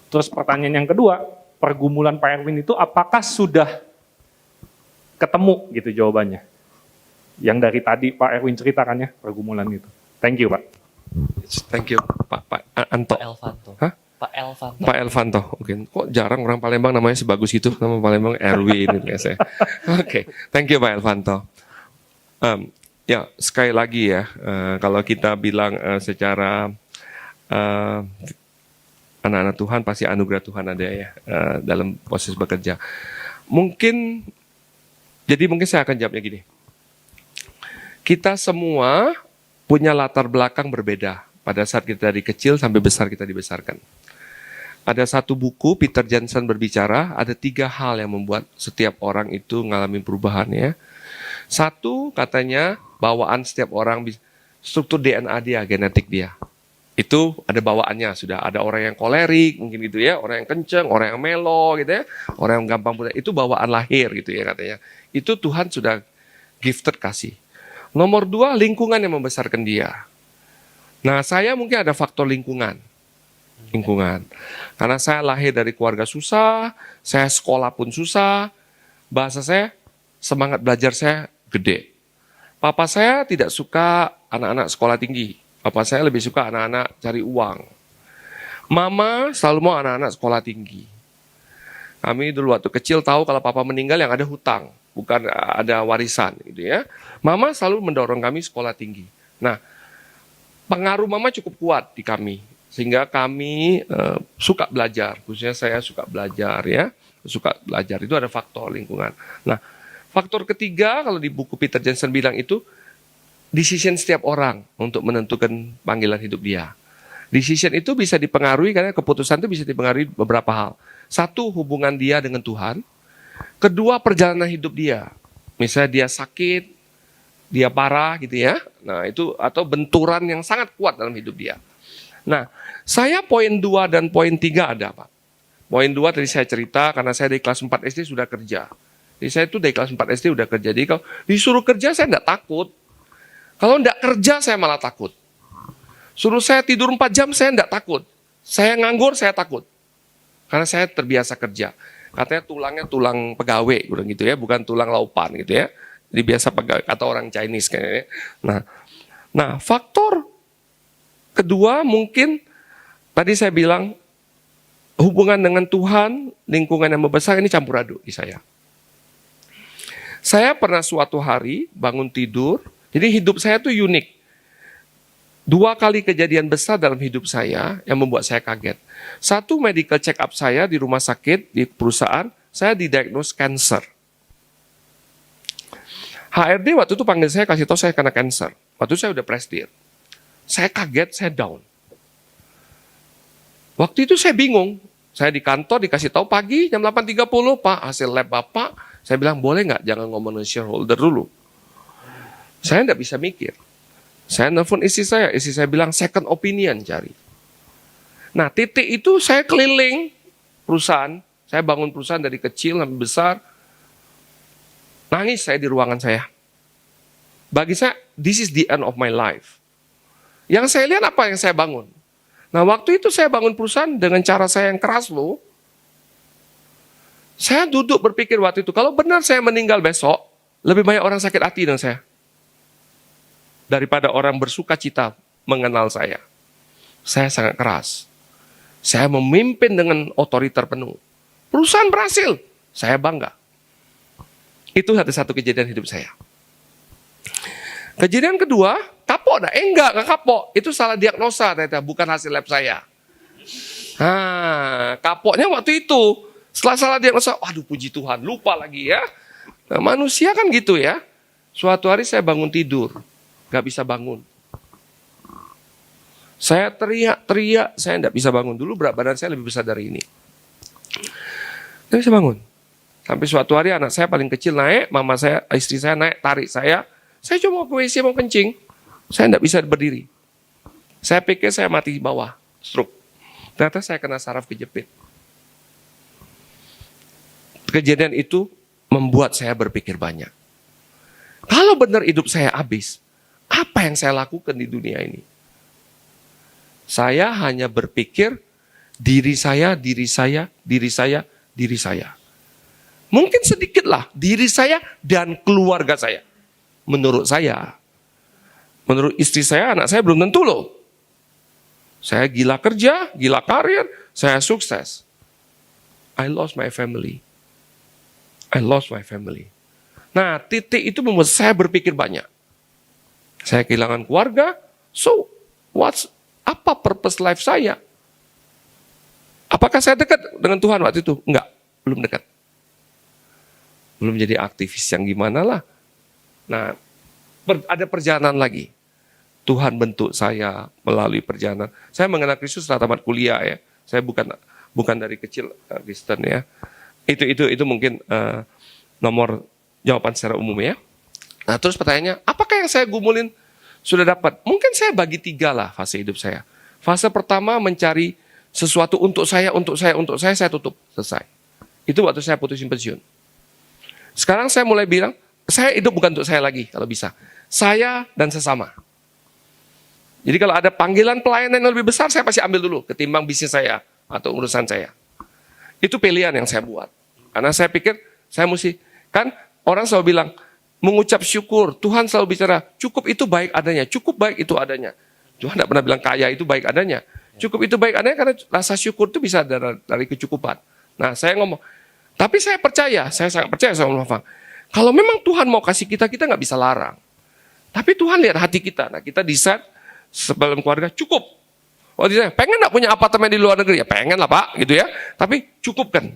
Terus pertanyaan yang kedua, pergumulan Pak Erwin itu apakah sudah ketemu gitu jawabannya? Yang dari tadi Pak Erwin ceritakan ya, pergumulan itu. Thank you Pak. Thank you Pak Anto. Pak Elvanto. Hah? Pak Elvanto. Pak Elvanto. Oke. Kok jarang orang Palembang namanya sebagus itu? Nama Palembang Erwin gitu ya saya. Oke. Thank you Pak Elvanto. Ya sekali lagi ya, kalau kita bilang secara anak-anak Tuhan pasti anugerah Tuhan ada ya dalam proses bekerja. Mungkin saya akan jawabnya gini. Kita semua punya latar belakang berbeda pada saat kita dari kecil sampai besar kita dibesarkan. Ada satu buku Peter Johnson berbicara, ada 3 hal yang membuat setiap orang itu mengalami perubahan ya. Satu, katanya bawaan setiap orang, struktur DNA dia, genetik dia. Itu ada bawaannya, sudah ada orang yang kolerik, mungkin gitu ya, orang yang kenceng, orang yang melo gitu ya, orang yang gampang mudah, itu bawaan lahir gitu ya katanya. Itu Tuhan sudah gifted kasih. Nomor 2, lingkungan yang membesarkan dia. Nah, saya mungkin ada faktor lingkungan. Karena saya lahir dari keluarga susah, saya sekolah pun susah, bahasa saya, semangat belajar saya gede. Papa saya tidak suka anak-anak sekolah tinggi. Papa saya lebih suka anak-anak cari uang. Mama selalu mau anak-anak sekolah tinggi. Kami dulu waktu kecil tahu kalau papa meninggal yang ada hutang, bukan ada warisan gitu ya. Mama selalu mendorong kami sekolah tinggi. Nah, pengaruh mama cukup kuat di kami. Sehingga kami suka belajar, khususnya saya suka belajar ya. Suka belajar, itu ada faktor lingkungan. Nah, faktor ketiga kalau di buku Peter Jensen bilang itu, decision setiap orang untuk menentukan panggilan hidup dia. Decision itu bisa dipengaruhi karena keputusan itu bisa dipengaruhi beberapa hal. Satu, hubungan dia dengan Tuhan. Kedua, perjalanan hidup dia. Misalnya dia sakit, dia parah gitu ya. Nah itu, atau benturan yang sangat kuat dalam hidup dia. Nah, saya poin 2 dan poin 3 ada Pak. Poin 2 tadi saya cerita karena saya dari kelas 4 SD sudah kerja. Jadi saya itu dari kelas 4 SD sudah kerja. Jadi kalau disuruh kerja saya enggak takut. Kalau enggak kerja saya malah takut. Suruh saya tidur 4 jam, saya enggak takut. Saya nganggur, saya takut. Karena saya terbiasa kerja. Katanya tulangnya tulang pegawai, gitu ya, bukan tulang laupan gitu ya. Jadi biasa pegawai, kata orang Chinese kayaknya. Nah, faktor kedua mungkin, tadi saya bilang, hubungan dengan Tuhan, lingkungan yang membesar ini campur aduk di saya. Saya pernah suatu hari bangun tidur, jadi hidup saya tuh unik. 2 kali kejadian besar dalam hidup saya yang membuat saya kaget. Satu, medical check up saya di rumah sakit, di perusahaan, saya didiagnose cancer. HRD waktu itu panggil saya, kasih tahu saya kena cancer. Waktu itu saya udah presdir. Saya kaget, saya down. Waktu itu saya bingung. Saya di kantor dikasih tahu pagi jam 8.30, Pak, hasil lab Bapak. Saya bilang, boleh nggak jangan ngomongin shareholder dulu. Saya nggak bisa mikir. Saya nelfon istri saya bilang second opinion cari. Nah titik itu saya keliling perusahaan, saya bangun perusahaan dari kecil sampai besar. Nangis saya di ruangan saya. Bagi saya, this is the end of my life. Yang saya lihat apa yang saya bangun. Nah waktu itu saya bangun perusahaan dengan cara saya yang keras loh. Saya duduk berpikir waktu itu, kalau benar saya meninggal besok, lebih banyak orang sakit hati dengan saya. Daripada orang bersuka cita mengenal saya. Saya sangat keras. Saya memimpin dengan otoriter penuh. Perusahaan berhasil, saya bangga. Itu satu kejadian hidup saya. Kejadian kedua, kapok dah? Enggak kapok. Itu salah diagnosa, ternyata bukan hasil lab saya. Kapoknya waktu itu. Setelah salah diagnosa, waduh puji Tuhan, lupa lagi ya. Nah, manusia kan gitu ya. Suatu hari saya bangun tidur. Gak bisa bangun. Saya teriak, saya gak bisa bangun. Dulu berat badan saya lebih besar dari ini. Gak bisa bangun. Sampai suatu hari anak saya paling kecil naik, mama saya, istri saya naik, tarik saya. Saya cuma ke WC mau kencing. Saya gak bisa berdiri. Saya pikir saya mati di bawah, stroke. Ternyata saya kena saraf kejepit. Kejadian itu membuat saya berpikir banyak. Kalau benar hidup saya habis, apa yang saya lakukan di dunia ini? Saya hanya berpikir diri saya. Mungkin sedikitlah diri saya dan keluarga saya. Menurut saya. Menurut istri saya, anak saya belum tentu loh. Saya gila kerja, gila karir, saya sukses. I lost my family. Nah, titik itu membuat saya berpikir banyak. Saya kehilangan keluarga, so apa purpose life saya? Apakah saya dekat dengan Tuhan waktu itu? Enggak, belum dekat. Belum jadi aktivis yang gimana lah. Nah, ada perjalanan lagi. Tuhan bentuk saya melalui perjalanan. Saya mengenal Kristus setelah tamat kuliah ya. Saya bukan dari kecil Kristen ya. Itu mungkin nomor jawaban secara umum ya. Nah terus pertanyaannya, apakah yang saya gumulin sudah dapat? Mungkin saya bagi 3 lah fase hidup saya. Fase pertama mencari sesuatu untuk saya tutup, selesai. Itu waktu saya putusin pensiun. Sekarang saya mulai bilang, saya hidup bukan untuk saya lagi kalau bisa. Saya dan sesama. Jadi kalau ada panggilan pelayanan yang lebih besar, saya pasti ambil dulu ketimbang bisnis saya atau urusan saya. Itu pilihan yang saya buat. Karena saya pikir, saya mesti, kan orang selalu bilang, mengucap syukur, Tuhan selalu bicara, cukup itu baik adanya, cukup baik itu adanya. Tuhan tidak pernah bilang kaya itu baik adanya. Cukup itu baik adanya karena rasa syukur itu bisa dari kecukupan. Nah, saya ngomong, tapi saya percaya, saya sangat percaya sama Nova. Kalau memang Tuhan mau kasih kita, kita nggak bisa larang. Tapi Tuhan lihat hati kita. Nah, kita decide sebelum keluarga cukup. Oh, dia pengen nggak punya apartemen di luar negeri? Ya pengen lah Pak, gitu ya. Tapi cukupkan.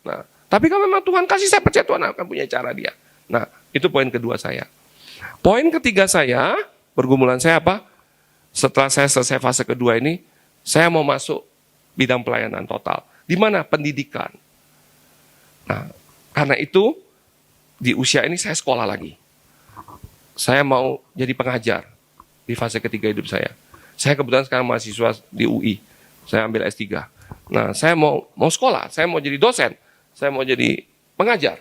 Nah, tapi kalau memang Tuhan kasih, saya percaya Tuhan akan punya cara dia. Nah, itu poin kedua saya. Poin ketiga saya, pergumulan saya apa? Setelah saya selesai fase kedua ini, saya mau masuk bidang pelayanan total. Di mana? Pendidikan. Nah, karena itu di usia ini saya sekolah lagi. Saya mau jadi pengajar di fase ketiga hidup saya. Saya kebetulan sekarang mahasiswa di UI. Saya ambil S3. Nah, saya mau sekolah, saya mau jadi dosen, saya mau jadi pengajar.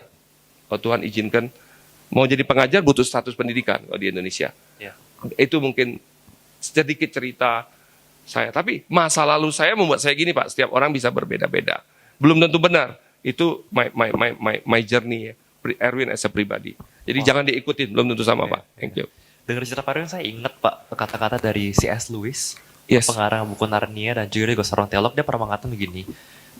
Kalau Tuhan izinkan, mau jadi pengajar butuh status pendidikan kalau di Indonesia. Ya. Itu mungkin sedikit cerita saya. Tapi masa lalu saya membuat saya gini Pak, setiap orang bisa berbeda-beda. Belum tentu benar. Itu my journey ya. Erwin as a pribadi. Jadi jangan diikutin, belum tentu sama Pak. Thank you. Dengar cerita Pak Erwin, saya ingat Pak kata-kata dari C.S. Lewis, Yes. pengarang buku Narnia dan juga seorang teolog. Dia pernah mengatakan begini,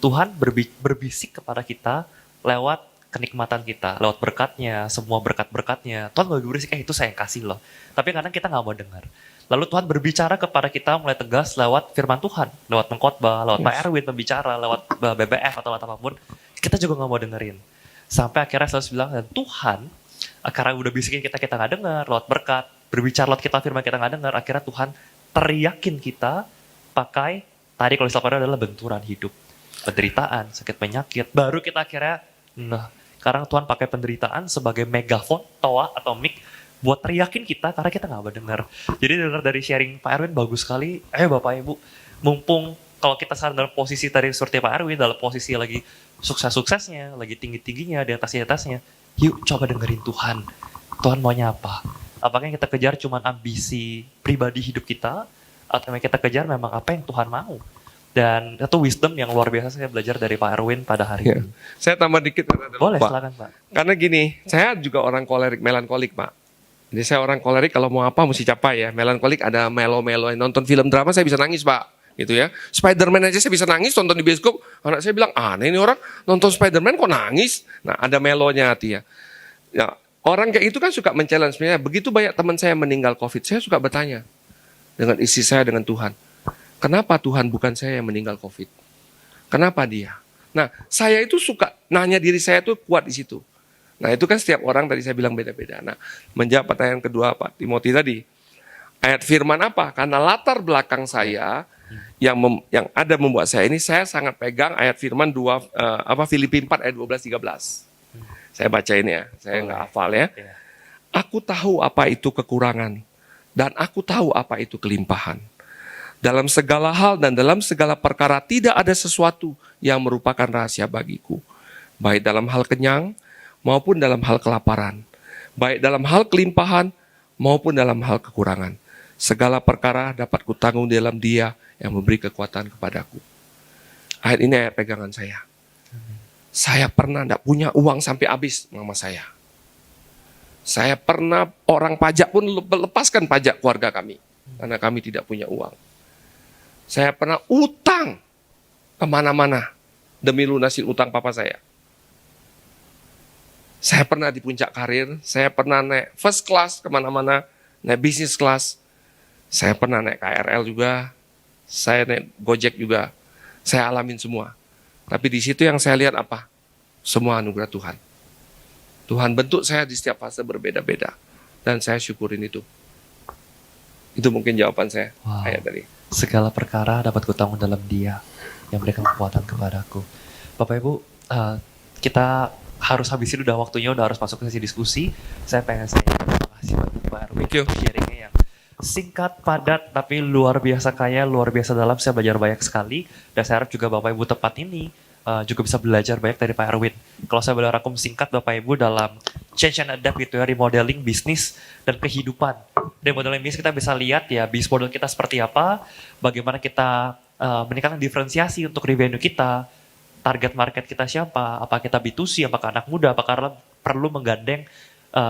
Tuhan berbisik kepada kita lewat kenikmatan kita, lewat berkatnya, semua berkat-berkatnya. Tuhan gak berbisik, itu saya yang kasih loh. Tapi kadang kita gak mau dengar. Lalu Tuhan berbicara kepada kita mulai tegas lewat firman Tuhan, lewat pengkhotbah, lewat Pak Erwin membicara, lewat BBF atau lewat apapun, kita juga gak mau dengerin. Sampai akhirnya selalu bilang, dan Tuhan, karena udah bisikin kita gak dengar, lewat berkat, berbicara lewat kita firman kita gak dengar, akhirnya Tuhan teriakin kita pakai, tadi kalau istilah adalah benturan hidup. Penderitaan, sakit penyakit, baru kita akhirnya, nah, sekarang Tuhan pakai penderitaan sebagai megafon, toa atau mic, buat teriakin kita karena kita nggak mendengar. Jadi dengar dari sharing Pak Erwin bagus sekali. Bapak Ibu, mumpung kalau kita sekarang dalam posisi tadi seperti Pak Erwin, dalam posisi lagi sukses-suksesnya, lagi tinggi-tingginya, di atas-atasnya, yuk coba dengerin Tuhan. Tuhan maunya apa? Apakah yang kita kejar cuma ambisi pribadi hidup kita, atau yang kita kejar memang apa yang Tuhan mau? Dan itu wisdom yang luar biasa saya belajar dari Pak Erwin pada hari Ya. ini. Saya tambah dikit. Boleh, Pak. silakan Pak. Karena gini, saya juga orang kolerik, melankolik Pak. Jadi saya orang kolerik, kalau mau apa mesti capai ya. Melankolik ada melo-melo. Nonton film drama saya bisa nangis Pak. Gitu ya. Spider-Man aja saya bisa nangis, nonton di bioskop. Anak saya bilang, aneh ini orang nonton Spider-Man kok nangis. Nah ada melonya hati ya. Ya, orang kayak itu kan suka men-challenge. Sebenarnya begitu banyak teman saya meninggal COVID, saya suka bertanya dengan istri saya, dengan Tuhan. Kenapa Tuhan bukan saya yang meninggal COVID? Kenapa dia? Nah, saya itu suka nanya diri saya tuh kuat di situ. Nah, itu kan setiap orang tadi saya bilang beda-beda. Nah, menjawab pertanyaan kedua Pak Timothy tadi, ayat firman apa? Karena latar belakang saya yang ada membuat saya ini, saya sangat pegang ayat firman Filipi 4 ayat 12-13. Saya bacain ya, saya nggak hafal ya. Ya. Aku tahu apa itu kekurangan, dan aku tahu apa itu kelimpahan. Dalam segala hal dan dalam segala perkara tidak ada sesuatu yang merupakan rahasia bagiku. Baik dalam hal kenyang maupun dalam hal kelaparan. Baik dalam hal kelimpahan maupun dalam hal kekurangan. Segala perkara dapat kutanggung dalam Dia yang memberi kekuatan kepadaku. Ayat ini ayat pegangan saya. Saya pernah tidak punya uang sampai habis mama saya. Saya pernah orang pajak pun lepaskan pajak keluarga kami. Karena kami tidak punya uang. Saya pernah utang kemana-mana demi lunasin utang papa saya. Saya pernah di puncak karir, saya pernah naik first class kemana-mana, naik business class. Saya pernah naik KRL juga, saya naik Gojek juga. Saya alamin semua. Tapi di situ yang saya lihat apa? Semua anugerah Tuhan. Tuhan bentuk saya di setiap fase berbeda-beda. Dan saya syukurin itu. Itu mungkin jawaban saya. Wow. Ayat tadi. Segala perkara dapat kutanggung dalam Dia yang memberikan kekuatan kepadaku. Bapak Ibu, kita harus habis itu, udah waktunya, udah harus masuk ke sesi diskusi. Saya pengen terima kasih banyak Pak Erwin untuk sharingnya yang singkat, padat, tapi luar biasa kaya, luar biasa dalam. Saya belajar banyak sekali, dan saya harap juga Bapak Ibu tempat ini juga bisa belajar banyak dari Pak Erwin. Kalau saya boleh rangkum singkat Bapak Ibu dalam change and adapt gitu ya, remodeling bisnis dan kehidupan. Remodeling bisnis kita bisa lihat ya, bisnis model kita seperti apa, bagaimana kita meningkatkan diferensiasi untuk revenue kita, target market kita siapa, apa kita B2C, apakah anak muda, apakah perlu menggandeng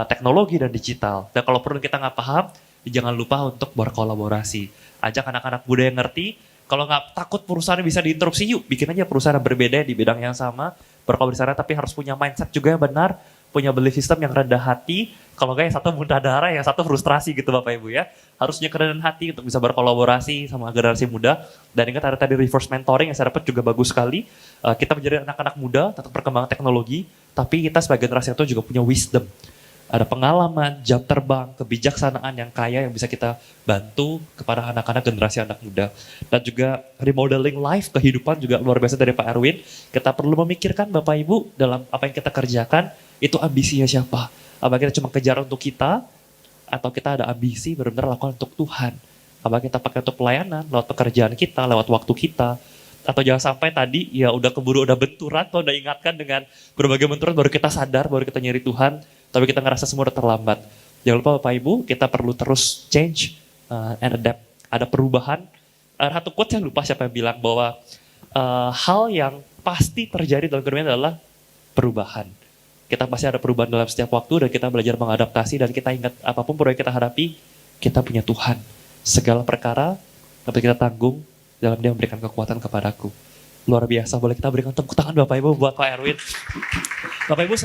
teknologi dan digital. Dan kalau perlu kita nggak paham, jangan lupa untuk berkolaborasi. Ajak anak-anak muda yang ngerti, Kalau nggak takut perusahaan bisa diinterupsi, yuk bikin aja perusahaan yang berbeda di bidang yang sama, berkembang di sana, tapi harus punya mindset juga yang benar, punya belief system yang rendah hati. Kalau nggak yang satu muntah darah, yang satu frustrasi gitu Bapak Ibu ya. Harusnya kerendahan hati untuk bisa berkolaborasi sama generasi muda. Dan ingat ada tadi reverse mentoring yang saya dapat juga bagus sekali. Kita menjadi anak-anak muda tentang perkembangan teknologi, tapi kita sebagai generasi itu juga punya wisdom. Ada pengalaman, jam terbang, kebijaksanaan yang kaya yang bisa kita bantu kepada anak-anak generasi anak muda. Dan juga remodeling life, kehidupan juga luar biasa dari Pak Erwin. Kita perlu memikirkan Bapak Ibu dalam apa yang kita kerjakan, itu ambisinya siapa? Apa kita cuma kejar untuk kita, atau kita ada ambisi benar-benar lakukan untuk Tuhan? Apa kita pakai untuk pelayanan, lewat pekerjaan kita, lewat waktu kita, atau jangan sampai tadi ya udah keburu udah benturan, atau udah ingatkan dengan berbagai benturan baru kita sadar, baru kita nyari Tuhan, tapi kita ngerasa semua udah terlambat. Jangan lupa Bapak Ibu, kita perlu terus change and adapt. Ada perubahan. Ada satu quote yang lupa siapa yang bilang bahwa hal yang pasti terjadi dalam kehidupan adalah perubahan. Kita pasti ada perubahan dalam setiap waktu dan kita belajar mengadaptasi dan kita ingat apapun yang kita hadapi, kita punya Tuhan. Segala perkara dapat kita tanggung dalam Dia memberikan kekuatan kepadaku. Luar biasa, boleh kita berikan tepuk tangan Bapak Ibu buat Pak Erwin. Bapak Ibu,